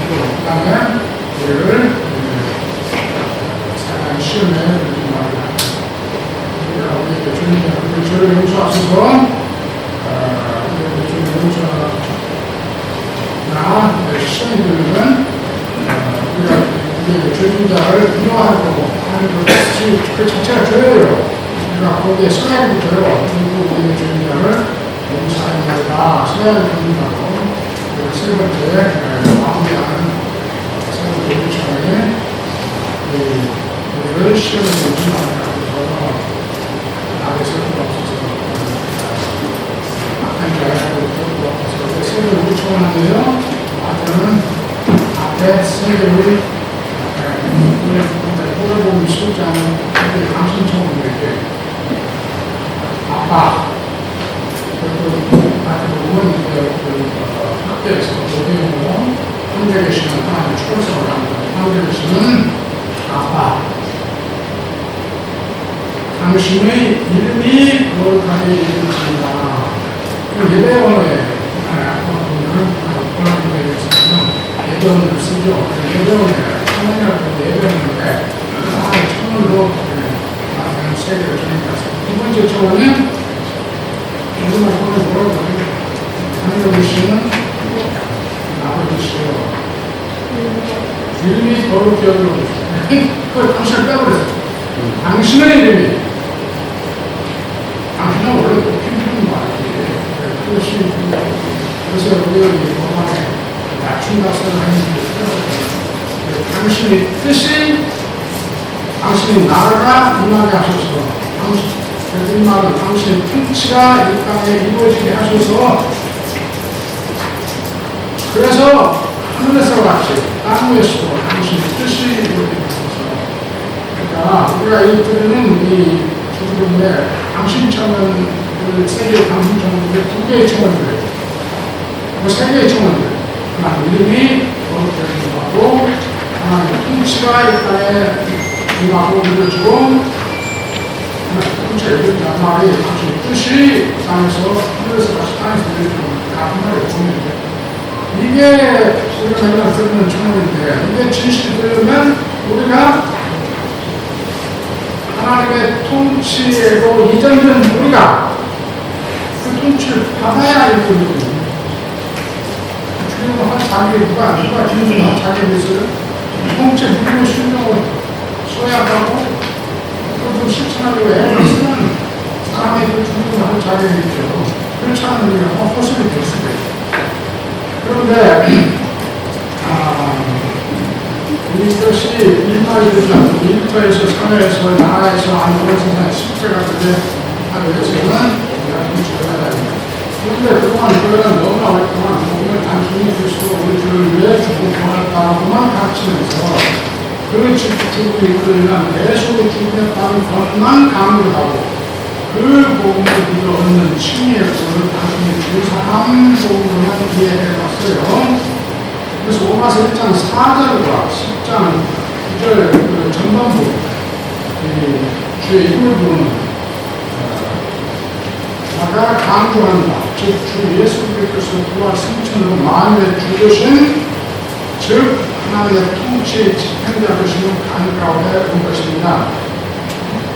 그 다음에 우리를 사랑 시험에 말합니다. 우리 주님 저를 용서하셔서 우리 주님 용서하셔서 시험이 들면 우리가 죄인자를 미워할 거고 하는 그 자체가 죄예요. 우리가 거기에 서야도 돼요. 그리고 우리의 죄인자를 용서하는 서야를 듣는다고 세 번째 마무리하는 세 번째 일차에 우리를 시험에 용서하는 거라고 나를 세우고 없어서 악한 자를 세우고 없어서 세우고 요청하는데요. 저는 앞에 세계를 보여보기 쉽지 않은 감신청원들에게 아빠 그리고 보면 학교에서 교대용으로 혼자 계시는 하나님 초월성을 합니다. 혼자 계시는 아빠 당신의 이름이 거룩하게 이루어진다. 예배원에 예배원을 쓰죠. 예배원에 하나님을 예배원인데 하나의 천물로 세계를 전해놨습니다. 두 번째 청원은 이름을 통해 뭐라고 합니까? 하나님 계시는 아버지시여 이름이 거룩히 여겨주시오. 그걸 당신을 빼버렸어요. 당신의 이름이 당신은 원래 높이는 말이에요. 그것이 그래서 우리가 이 법안에 낮춘다서는 당신의 뜻이 당신의 나라가 임하게 하소서. 이 말은 당신의 통치가 이 땅에 이루어지게 하소서. 그래서 하늘에서 같이 땅에서도 당신의 뜻이 이루어지게 하소서. 그러니까 우리가 이 드리는 이 주님의 당신 청원 세계 당신 청원들 두 개의 청원들 세 개의 청원들 하나님 이름이 거룩해지기도 하고 하나님의 통치가 이 땅에 임하고 이루어지고 하나님의 통치가 이루어지는 말이 당신의 뜻이 땅에서 하늘에서 다시 땅에서 이루어지는 같은 말을 보는데 이게 우리가 맨날 듣는 청원인데 이게 진실이 되려면 우리가 하나님의 통치로 이전된 우리가 그 통치를 받아야 할 거거든요. 주님은 자기 누가 주님은 자기에 있어요. 통치 무료 순종을 소약하고 또 실천하려고 애쓰는 사람이 그 주님을 한 자리에 있죠. 그렇지 않은 우리가 헛헛이 될 수도 있어요. 그런데 이것이 일말이 되지 않고 일터에서 사회에서 나라에서 안보는 세상에 실제가 되게 하기 위해서는 우리가 통치를 해야 됩니다. 그런데 그동안 교회는 너무나 오랫동안 복음을 단순히 그리스도 우리 주를 위해 죽고 구원했다고만 가르치면서 그 죽고 이끌어내는 계속 죽음에 따른 것만 강조를 하고 그 복음을 믿어 얻는 칭의의 것을 단순히 주사함 복음으로만 이해해봤어요. 그래서 로마서 1장 4절과 10장 9절 그 전반부 주의 힘을 부르는 자가 강조한다. 즉 주 예수 그리스도의 부활 승천으로 만유의 주 되신 즉 하나님의 통치의 집행자 되시는 간가운데 온 것입니다.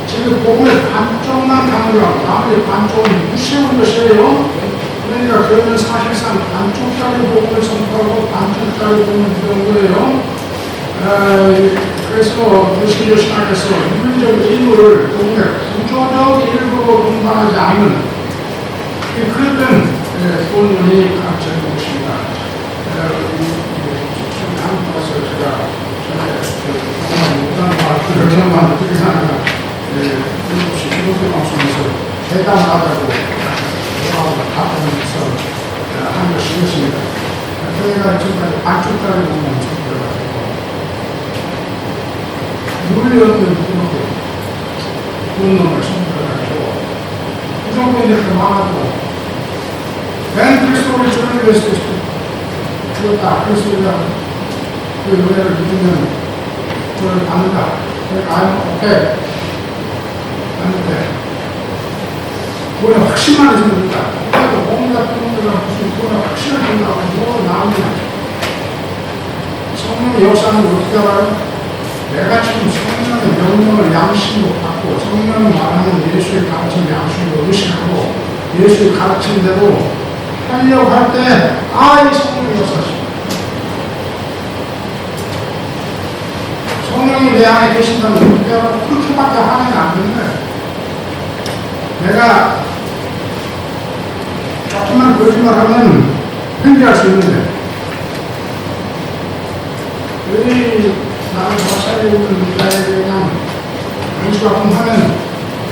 지금 복음의 반쪽만 강조하고 나머지 반쪽은 무시한 것이에요. 그러니까 그러면 사실상 반쪽짜리 복음을 선포하고 반쪽짜리 복음을 들은 거예요. 그래서 무신교 신학에서 인문적 일부를 구조적 일부로 분간하지 않는 그랬던 본문이 가르쳐진 것입니다. 한국에서 제가 전에 무단 그런 그렇게 하다가 시골 방송에서 대담하다고 답변해서 한 것이 있습니다. 저희가 지금까지 반쪽짜리 보면 들어가지고 물이 없는 놈을 선택해가지고 부정권들도 많았고 맨 그리스도를 주를 위해서 죽었다. 그래서 우리가 그 노래를 믿으면 그걸 받는다. 그러니까 오케이. 아닌데 그거는 확신만 해서 됩니다. 그래도 온갖 분들은 무슨 그거는 확신을 준다고 뭐 나옵니다. 성령의 역사는 어떻게 알아요? 내가 지금 성령의 명령을 양심으로 받고 성령이 말하는 예수의 가르침을 양심으로 의식하고 예수의 가르침대로 하려고 할 때 이 성령의 역사십니다. 성령이 내 안에 계신다면 어떻게 알아? 그렇게밖에 하면 안 되는데 내가 조금만 거짓말하면 회개할 수 있는데 왜 나는 박사에 있는 자에게 그냥 안수하고 하면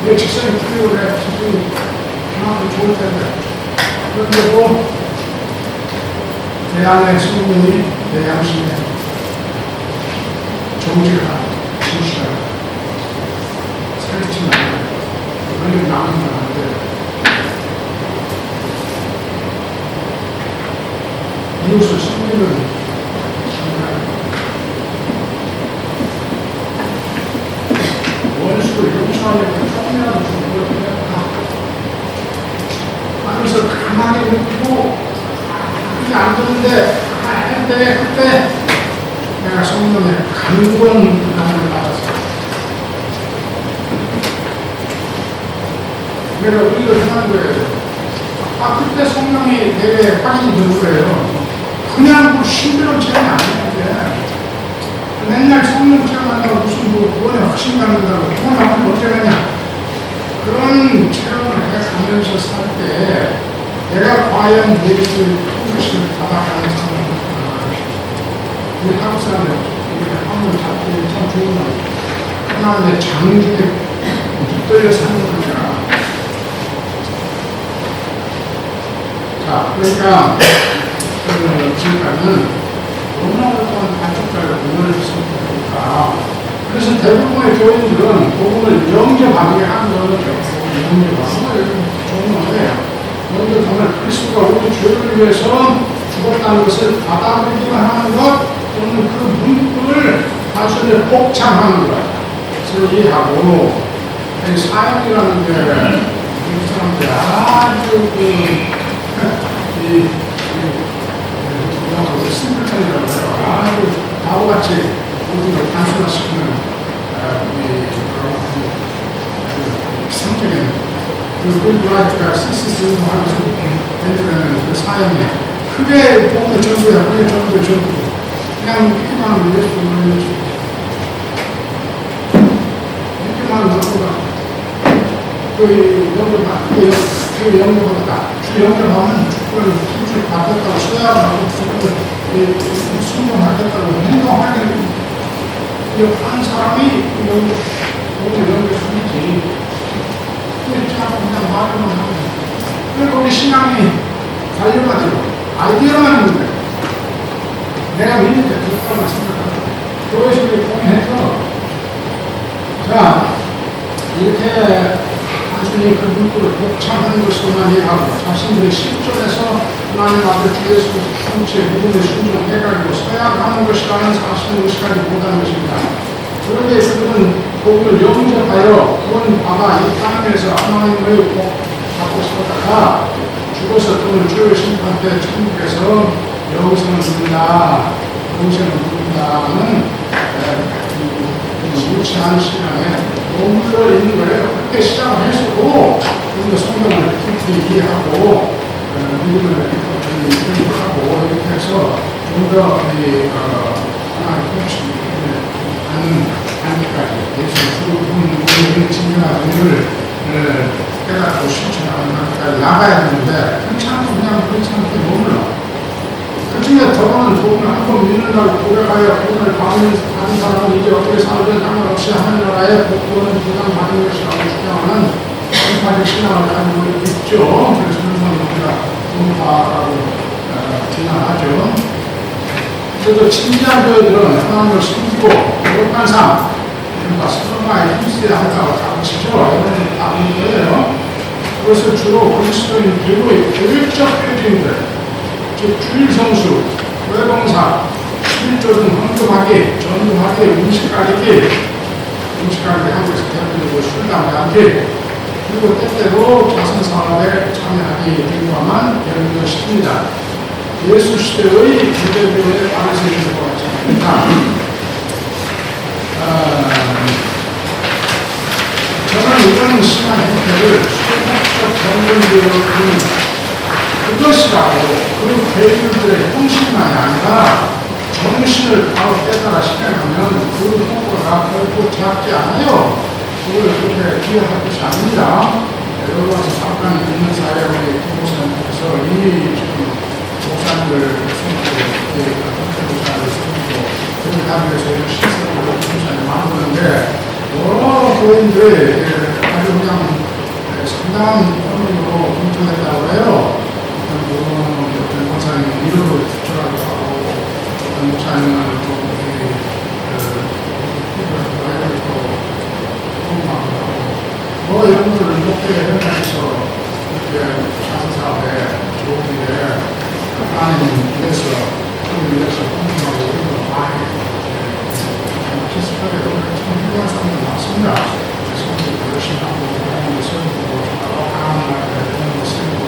내 직성이 풀리고 그래 직성이 그만큼 좋을 텐데 그런데도 내 안에 성령이 내 양심에 정직하고 진실하고 살지 말고 그런 남은 사람들 이웃을 섬기는 원수를 용서하려고 조금이라도 주는 걸 하면서 가만히 눕고 그게 안 되는데 했는데 그때 내가 성령의 강구한 감을 받았어. 내가 의를 행한 거예요. 그때 성령이 되게 확인이 되는 거예요. 그냥 신비로운 체험이 아니었는데 맨날 성령 체험한다고 무슨 그거에 확신 갖는다고 그건 나는 어쩌겠냐 그런 체험을 해가면서 살 때 내가 과연 예수의 통신을 받아가는 사람인가 우리 한국 사람들 우리 한국 잡기 참 좋은 말 하나님의 장중에 붙들려 사는 거니까 자 그러니까 지금까지는 얼마나 동안 반쪽짜리 복음을 선택하니까 그래서 대부분의 교인들은 복음을 영접하게 하는 거는 영접하는 거 좋은 건데 먼저 정말 그리스도가 우리 죄를 위해서 죽었다는 것을 받아들이기만 하는 것 또는 그 문구를 단순히 복창하는 것 그래서 이해하고 이 사역이라는 게 이 사람들이 아주 심플탄이라고 해요. 아주 바보같이 모든 걸 단순화시키는 성격의 그라이트가 시스템을 하면서 밴드라는 그 사연이 크게 복음의 전부야. 그게 전부의 전부. 그냥 믿기만 예수를 예수. 믿기만 넣어가 그 영접하다. 그 영접하면 그걸 힘줄 받았다고 써야하고 순종하겠다고 행동하는 한 사람이 오늘 영접하는지 그렇지 않고 그냥 말로만 하고 그리고 우리 신앙이 달려가지고 아이디어만 있는 거예요. 내가 믿는데 그것만 생각하고 그것이 우리 통해서 자 이렇게 단순히 그 문구를 복창하는 것으로만 이해하고 자신들의 실존에서 하나님 앞에 주 예수 통치에 믿음을 순종해가지고 서약하는 것이라는 사실을 의식하지 못하는 것입니다. 그런데 그들은 복음을 영접하여 구원받아 이 땅에서 하나님의 복 받고 싶었다가 죽어서 또는 주의 심판 때 천국에서 여기서는 누린다, 여기서는 누린다는 무치한 시간에 머물러 있는 거예요. 그렇게 시작을 했어도 좀 더 성경을 깊이 이해하고 믿음을 이해하고 이렇게 해서 좀 더 하나의 통치 하기까지 예수의 죽음을 진정함을 깨닫고 실천하는 것까지 나가야 되는데 그렇지 않고 그냥 그렇지 않게 머물러. 그 중에 더러는 돈을 한번 믿는다고 고백하여 돈을 받은 사람은 이제 어떻게 살든 상관없이 하늘나라에 복권은 부담받은 것이라고 주장하는 한파리 신앙을 가지고 있죠. 그래서 그런 우리가 돈파라고 비난하죠. 그래도 진지한 교회들은 하나님을 숨기고 거룩한 삶, 그러니까 서로가 힘써야 한다고 가르치죠. 이런 다 있는 거예요. 그것을 주로 그리스도인 기도의 교육적 표준들, 즉 주일 성수, 외봉사, 11조 등 헌금하기, 전도하기, 음식 가리기 한국에서 대표적으로 술, 담배 않기, 그리고 때때로 자선사업에 참여하기 등과만 연결시킵니다. 예수 시대의 유대교의 바리새인들과 같지 않습니다. 저는 이런 심한 행태를 소극적 정론교육은 그것이라고 그 배우들의 형식만이 아니라 정신을 바로 깨달아 실행하면 그 효과가 결코 작지 않아요. 그걸 그렇게 기억할 것이 아닙니다. 여러 가지 잠깐 있는 사회에 우리 목사님께서 이미 지금 목사님을 숨고 목사님을 숨고 그런 가운데서 실습으로 목사님 많았는데 여러 교인들이 아주 그냥 상당한 범위로 공통했다고 해요. 어떤 목사님은 이름을 추천하기도 하고 어떤 목사님은 또 뭐 이런 것들을 목표에 현장에서 이렇게 자선사업에 좋은 일에 하나님 위해서 공부하고 이런 거 많이 비슷하게 참 훌륭한 사람들 많습니다. 그래서 열심히 하고 하나님을 세우고 강한 나라에 이런 거 세우고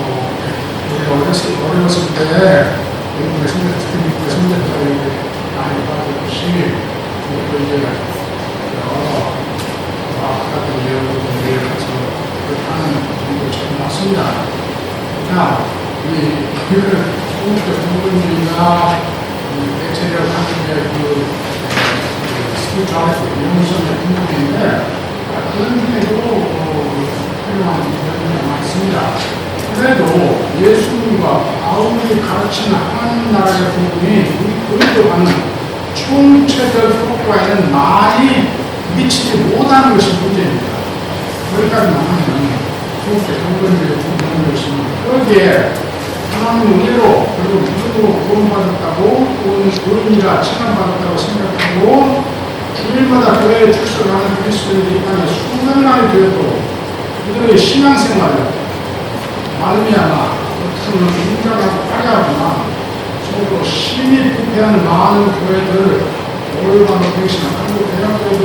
우리가 어렸을 때 미국의 특히 미국의 선배들이 많이 받았듯이 또 이제 같은 예우들을 해서 그렇게 하는 분들이 참 많습니다. 자, 이 소극적 공동주의나 대체적 한국의 스피리추얼리티 영성의 분들인데 그런 의미로 필요한 부분이 많습니다. 그래도 예수님과 바울이 가르치는 하나님나라의 부분이 우리도 받는 총체적 효과에는 많이 미치지 못하는 것이 문제입니다. 거기까지만 하면 총체 경건주의 부분을 것이면 거기에 하나님 은혜로 그리고 믿음으로 구원받았다고 또는 의인이라 칭함받았다고 생각하고 주일마다 교회에 출석하는 그리스도인들이 있다면 수백만이 되어도 그들의 신앙생활을 말미암아 어떤 인간하고 화려하구나 서로 심히 부패한 많은 교회들 오일반도 백신한 한국 대학교들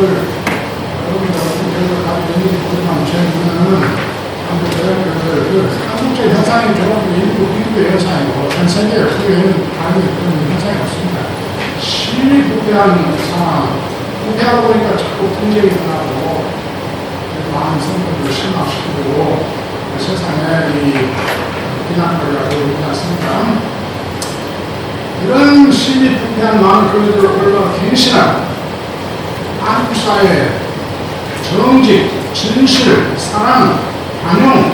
여러분들 어떤 교회를 가지고 있는지 모르지만 제 눈에는 한국 대학교들 한국적 현상이죠. 미국의 현상이고 전 세계에 그에는 다른 그런 현상이 없습니다. 심히 부패한 상황 부패하고 보니까 자꾸 분쟁이 일어나고 많은 성도들을 실망시키고 세상에 이 비난거리가 되고 있지 않습니까? 이런 심히 부패한 많은 교회들을 올라 갱신한 한국 사회의 정직, 진실, 사랑, 반영,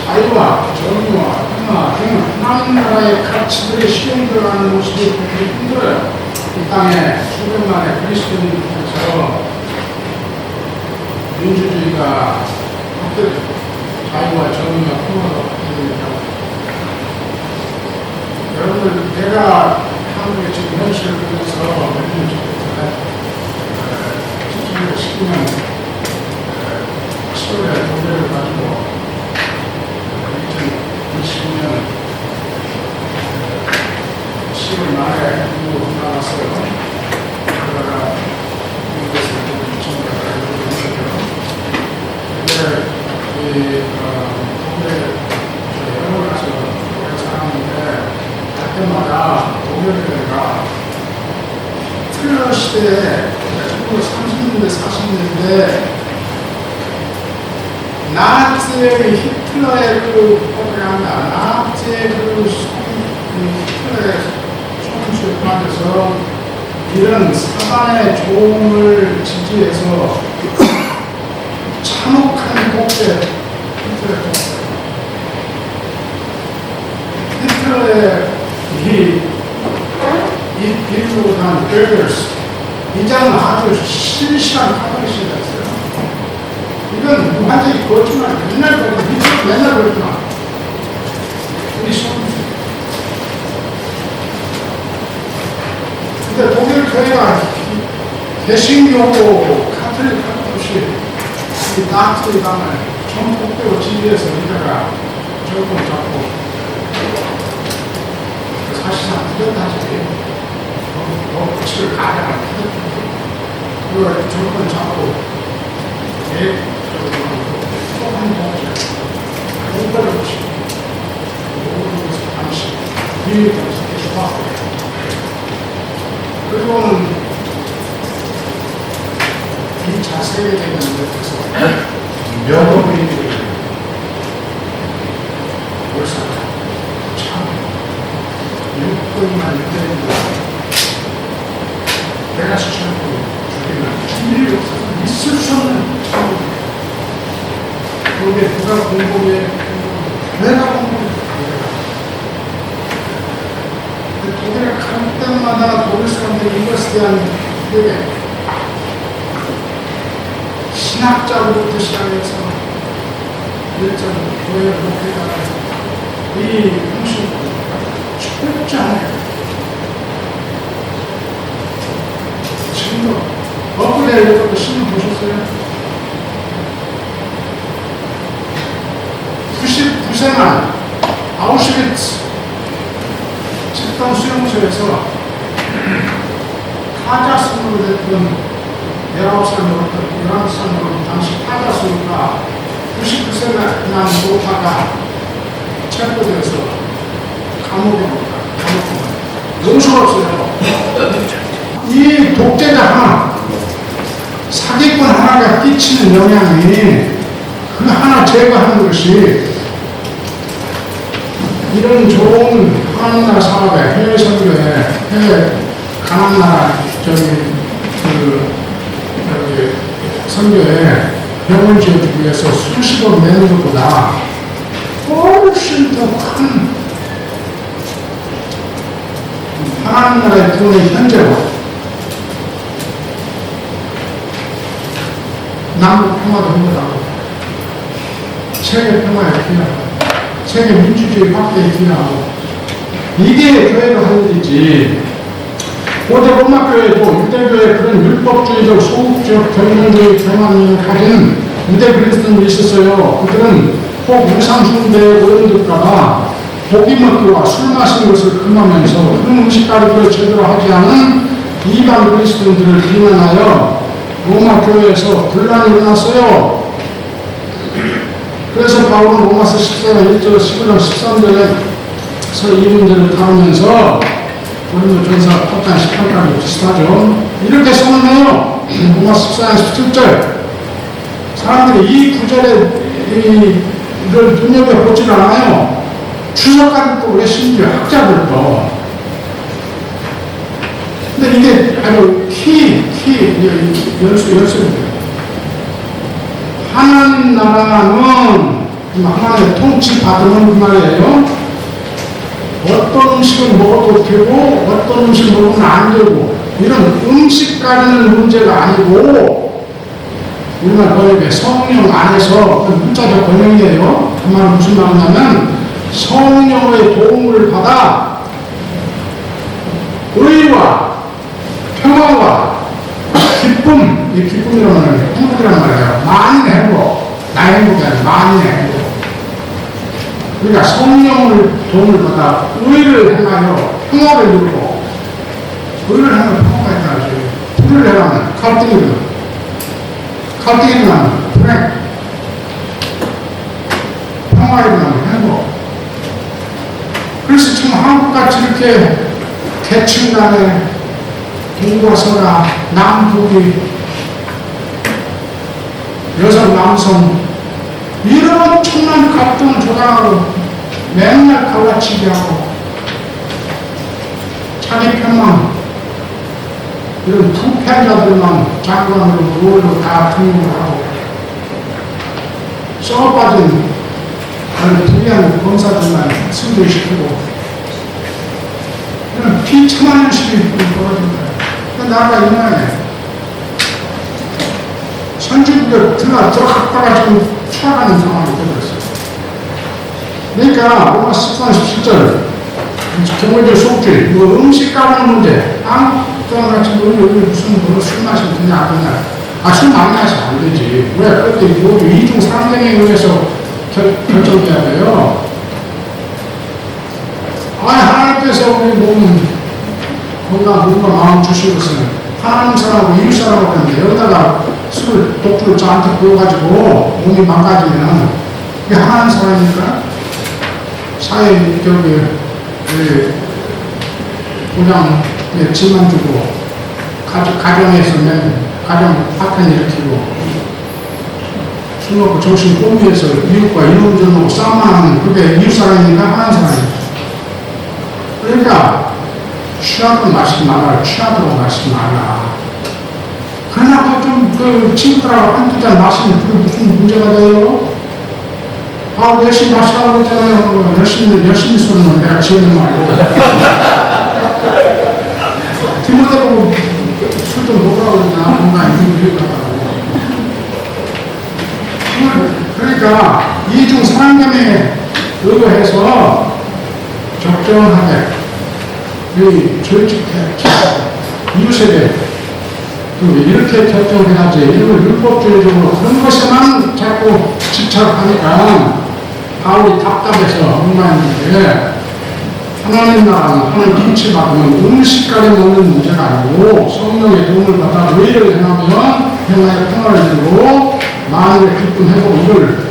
자유와 정의와 평화 등 하나님 나라의 가치들이 실현되어가는 모습이 보기 힘들어요. 이 땅에 수백만의 그리스도인들께서 민주주의가 확대되고 자유와 정의와 평화가 확대되니까 여러분들 내가 한국의 지금 현실을 보면서 몇년 전에 1912년 10월에 교회를 가지고 2020년 10월 말에 미국으로 나왔어요. 그러다가 미국에서 전가가 이루어졌어요. 근데 이 교회 여러 가지 교회 사람인데 갈 때마다 동료교회가 히틀러 시대에 1930년대 40년대 나치의 히틀러의 그 프로파간다, 나치의 그 히틀러의 소금수에 빠져서 이런 사단의 조음을 지지해서 참혹한 독재 히틀러의 이 빌로 난 베르스 이 장은 아주 실시간 카타르시스였어요. 이건 완전히 거짓말 맨날 그러고 히틀러 맨날 그랬구나. 우리 시험. 근데 독일 교회가 개신교고 카톨릭 카톨릭이 이 낙트리당을 전폭대로 지지해서 우리가 정권 잡고 사실상 부정하지. 법칙을 가장을 그걸 정권 잡고 또한 동시에 공부를 보시고 모든 것을 잠시 비밀을 지켜주고 그리고는 2차 세계대전을 거쳐서 명업이 벌써 참 6분만 유대인들 내가 시청하고 죽이면 일이 없어서 있을 수 없는 참 그게 누가 공부해 내가 공부해 독일에 갈 때마다 독일 사람들이 이것에 대한 되게 신학자로부터 시작해서 일정 교회를 목회자가 이 형식으로 철저하게 지금도 어플에 이것도 신문 보셨어요? 99세만 아우슈비츠 집단 수용소에서 타자수로 됐던 19살 먹었던 11살 먹었던 당시 타자수가 99세만 노파가 체포돼서 감옥에 갔다. 용서가 없어요. 이 독재자 하나, 사기꾼 하나가 끼치는 영향이 그 하나 제거하는 것이 이런 좋은 하나나라 사업에 해외 선교에 해외 가난나라 선교에 병원 지어주기 위해서 수십억 내는 것보다 훨씬 더 큰 하나나라의 돈의 현재와 남북 평화도 힘들하고 세계 평화에 기여하고 세계 민주주의 확대에 기여하고 이게 교회가 할 일이지. 고대 로마교회도 유대교회 그런 율법주의적 소극적 경영주의 경향을 가진 유대 그리스도인들이 있었어요. 그들은 혹 우상숭배 어른들까봐 고기 먹기와 술 마시는 것을 금하면서 그 음식 가리기를 제대로 하지 않은 이방 그리스도인들을 비난하여 로마 교회에서 분란이 일어났어요. 그래서 바울은 로마서 14장 1절 11장 13절에서 이 문제를 다루면서 고린도 전서 8장 18절까지 비슷하죠. 이렇게 써놓네요. 로마 14장 17절 사람들이 이 구절에 이걸 눈여겨보질 않아요. 추석가들도 그래, 심지어 학자들도. 근데 이게 아주 열쇠입니다. 하나님 나라는 하나님의 통치받으면 그 말이에요. 어떤 음식을 먹어도 되고 어떤 음식을 먹으면 안 되고 이런 음식 가리는 문제가 아니고 우리말 번역에 성령 안에서 문자적 번역이에요. 그 말은 무슨 말이냐면 성령의 도움을 받아 의와 평화와 기쁨, 이 기쁨이라는 말은 행복이란 말이에요. 만인의 행복, 나의 행복이 아니라 만인의 행복. 우리가 성령을 도움을 받아 의를 행하여 평화를 누리고 의를 행하여 평화가 있다는 거죠. 불을 행하면 갈등이 일어나면 불행, 평화가 일어나면 행복. 그래서 참 한국같이 이렇게 계층 간에 동과 서가 남북이 여성 남성 이런 엄청난 갈등을 조장하고 맨날 갈라치기 하고 자기 편만 이런 부패자들만 장관으로 노를 다 등록을 하고 썩어빠진 그런 불의한 검사들만 승리시키고 이런 비참한 일식이 벌어진 거예요. 나라가 이 모양이에요. 선진국에 들어갔다가 지금 추락하는 상황이 되어버렸어요. 그러니까 로마 13, 17절 경호제 속죄, 뭐 음식 가는 문제, 아무 때나 같이 무슨 술 마시면 되냐 안 되냐. 술 많이 마시면 안 되지. 왜? 그때 모두 이중 삼경에 의해서 결정돼야 돼요. 하나님께서 우리 몸 건강, 몸과 마음 주시고서는 하나님 사랑하고 이웃 사랑하고 하는데 여기다가 술을 독주를 저한테 부어가지고 몸이 망가지면 이게 하나님 사랑이니까 사회 고장에 짐만 주고 가정에서는 가정 파탄 일으키고 술 먹고 정신 꽁비해서 이웃과 이웃전하고 싸움만 하는 그게 이웃사랑이니까 하나님 사랑이죠. 그러니까 취하도록 마시지 말라. 취하도록 마시지 말라. 그러나 그 친구들하고 한두 잔 마시면 그게 무슨 문제가 돼요? 열심히 마시라고 했잖아요. 열심히 쏘는 내가 지어낸 말이고. 디모데 보고 술 좀 먹으라고 그러나 뭔가 이유가 그러니까 이중 삼경에 의거해서 적정하게 조직해 이웃에게 이렇게 결정해야지 이걸 율법주의적으로 그런 것에만 자꾸 집착하니까 바울이 답답해서 엉망인데 하나님 나라는 하나님 김치 받으면 음식까지 먹는 문제가 아니고 성령의 도움을 받아 의를 행하면 평화의 평화를 이루고 마음의 기쁨 회복 이걸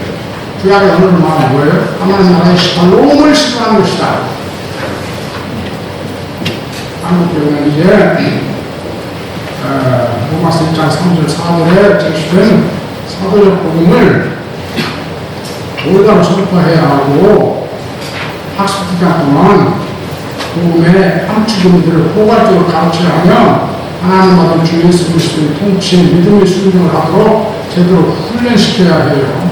구약의 언어를 말하는 거예요. 하나님 나라의 샬롬을 시도하는 것이다. 한국 교회는 이제 로마서 1장 3절 4절에 제시된 사도적 복음을 올바로 선포해야 하고 학습 기간 동안 복음의 함축인들을 포괄적으로 가르쳐야 하며 하나님 받은 주 예수 그리스도의 통치에 믿음의 순종을 하도록 제대로 훈련시켜야 해요.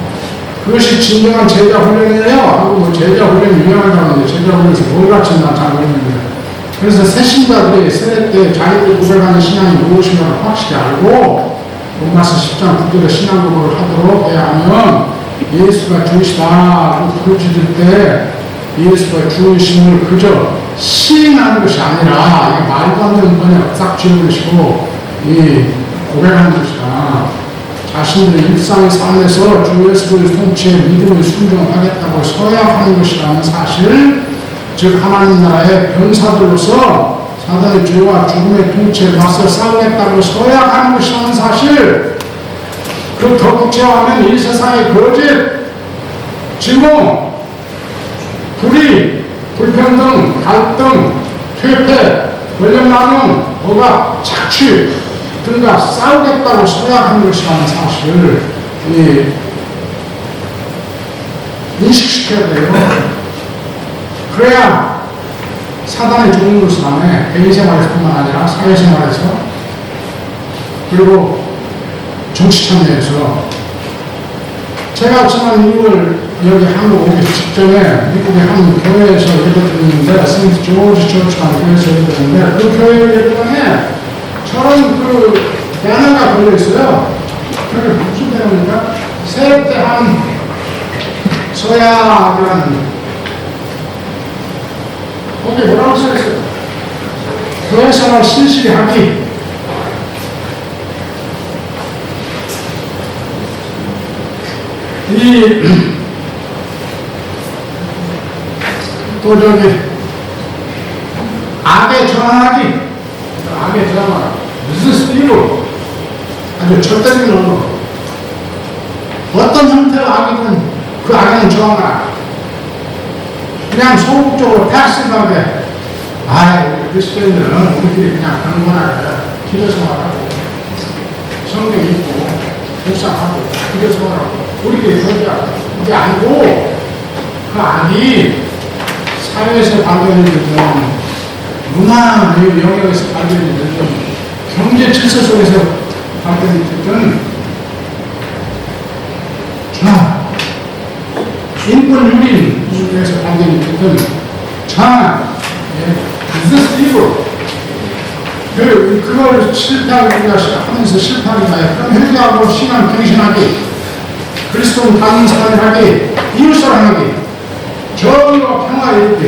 그것이 진정한 제자 훈련이에요. 하고 제자 훈련이 유명하다고 하는데 제자 훈련에서 뭘 가르친다 잘 모르는데 그래서 새 신자들이 세례 때 자기들 고백하는 신앙이 무엇인가를 확실히 알고 로마서 10장 9절에 신앙 고백을 하도록 해야 하면 예수가 주이시다 부르짖을 때 예수가 주이심을 그저 시인하는 것이 아니라 이게 말도 안 되는 번역 싹 지는 것이고 이 고백하는 것이다. 자신들의 일상의 삶에서 주 예수 그리스도의 통치에 믿음을 순종하겠다고 서약하는 것이라는 사실, 즉 하나님 나라의 병사들로서 사단의 죄와 죽음의 통치에 맞서 싸우겠다고 서약하는 것이라는 사실, 그 더 구체화하면 이 세상의 거짓, 증오, 불의, 불평등, 갈등, 퇴폐, 권력남용, 억압, 착취 등과 싸우겠다고 서약하는 것이라는 사실을 인식시켜야 돼요. 그래야 사단의 좋은 것을 안에 개인생활에서뿐만 아니라 사회생활에서 그리고 정치 참여에서 제가 지난 6월 여기 한국 오기 직전에 미국의 한 교회에서 예배 드렸는데 세인트 조지 처치라는 교회에서 예배 드렸는데 그 교회 예배당에 저런 그 배너가 걸려있어요. 그게 무슨 배너입니까? 세대한 서야라는 거기에 뭐라고 써있어요? 교회생활 신실히 하기. 또 저기 악에 저항하기. 악에 저항하기. 무슨 스피로 아주 절대적인 언어. 어떤 형태의 악이든 그 악에는 저항하라. 그냥 소극적으로 패시브하게 그리스도인들은 우리들이 그냥 강건하게 기도생활하고 성경 읽고 묵상하고 기도생활하고 우리들이 그러자 그게 아니고 그 악이 사회에서 발견되는 문화의 영역에서 발견되는 경제 질서 속에서 발전이 됐던 인권 유린 속에서 발전이 됐던 비즈니스 리버 그걸 실패하고 우리가 하면서 실패하는 거야. 그럼 회개하고 신앙 경신하기, 그리스도 닮은 사람을 하기, 이웃 사랑하기, 정의와 평화에 이르기.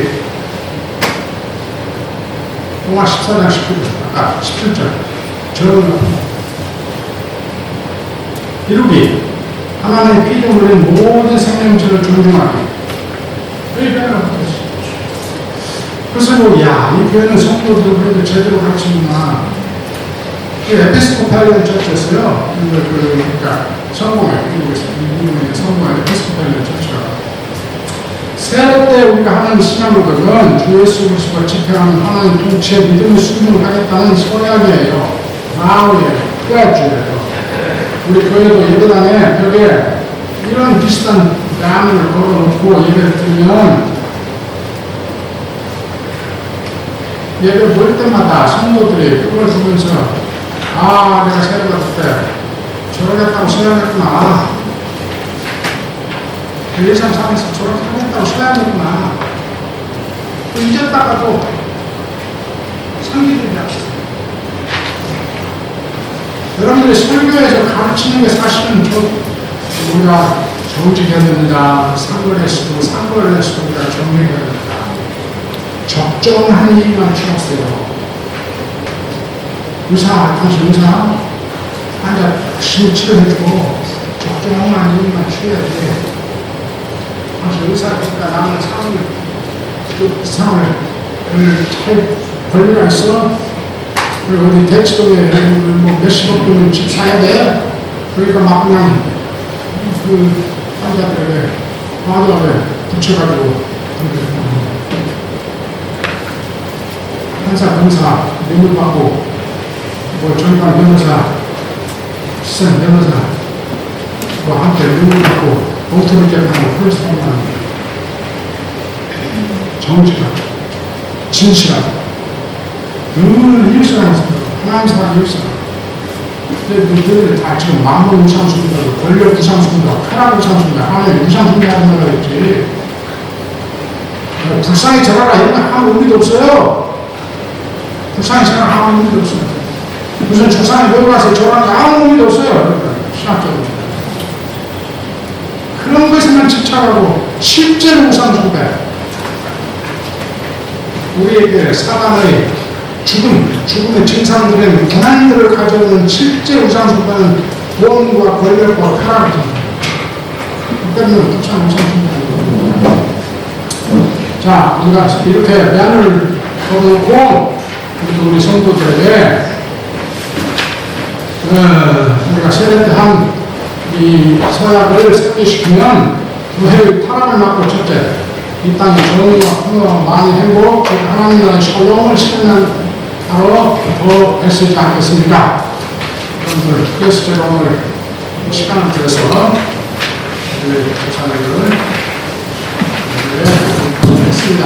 로마 14장 19절, 아까 17절. 정의와 평화. 이루기. 하나님의 피조물의 모든 생명체를 존중하기. 이 표현을 못했어. 그래서 이 표현은 성도들 그래도 제대로 가르치구나. 에피스코팔리안 처치였어요. 그러니까 성공회, 미국의 성공회 에피스코팔리안 처치가. 세례 때 우리가 하는 신앙거든 주 예수 그리스도가 집행하는 하나님 통치의 믿음을 순종하겠다는 서약이에요. 마음이에요. 뼈주예요. 우리 교회도 예배당에 벽에 이런 비슷한 나무를 걸어놓고 예배를 드리면 예배 볼 때마다 성도들이 그걸 보면서 내가 세례 받을 때 저러겠다고 생각했구나. 예상 상에서 저렇게 하겠다고 생각했구나. 잊었다가도 상기들이 합시다. 여러분들이 설교에서 가르치는 게 사실은 우리가 정직해야 됩니다. 상거래수도 우리가 정리해야 됩니다. 적정한 일만 채웠어요. 당신 의사, 환자 열심히 치료해주고, 적정한 일만 치료해야지. 당신 의사니까 나는 상을 잘 권리가 있어. 그리고 어디 대치동에 몇십억 돈 집 사야 돼. 그러니까 막 그냥 환자들에게 과도하게 붙여가지고 판사, 검사, 뇌물 받고, 전관 변호사, 시선 변호사, 함께 뇌물 받고, 엉터리 재판하고, 폴리스 판단하고, 정직하고, 진실하고, 늘 이웃사랑에서, 하나님 사랑 이웃사랑. 근데 너희들 다 지금 마음을 우상숭배하고, 권력 우상숭배하고, 쾌락 우상숭배하고, 하나님 우상숭배하는 거라 했지. 불쌍히 절하라 이런 거 아무 의미도 없어요. 불쌍히 절하라 아무 의미도 없어요. 무슨 조상이 여기 가서 절하는 거 아무 의미도 없어요. 신학적으로. 그런 것에만 집착하고 실제로 우상숭배. 우리에게 사단의 죽음의 증상들은 고난들을 가져오는 실제 우상숭배는 돈과 권력과 쾌락이잖아요. 그 때문에 참 우상숭배하는 거예요. 자, 우리가 이렇게 면을 거두고 우리 성도들에게 우리가 세례 때 한 이 서약을 상기시키면 교회의 타락을 막고 첫째 이 땅에 정의와 풍요와 많이 행복 하나님 나라의 샬롬을 실현하는 바로 더 애쓰지 않겠습니까? 여러분들 그래서 제가 오늘 시간을 들여서 우리 교사님을 했습니다.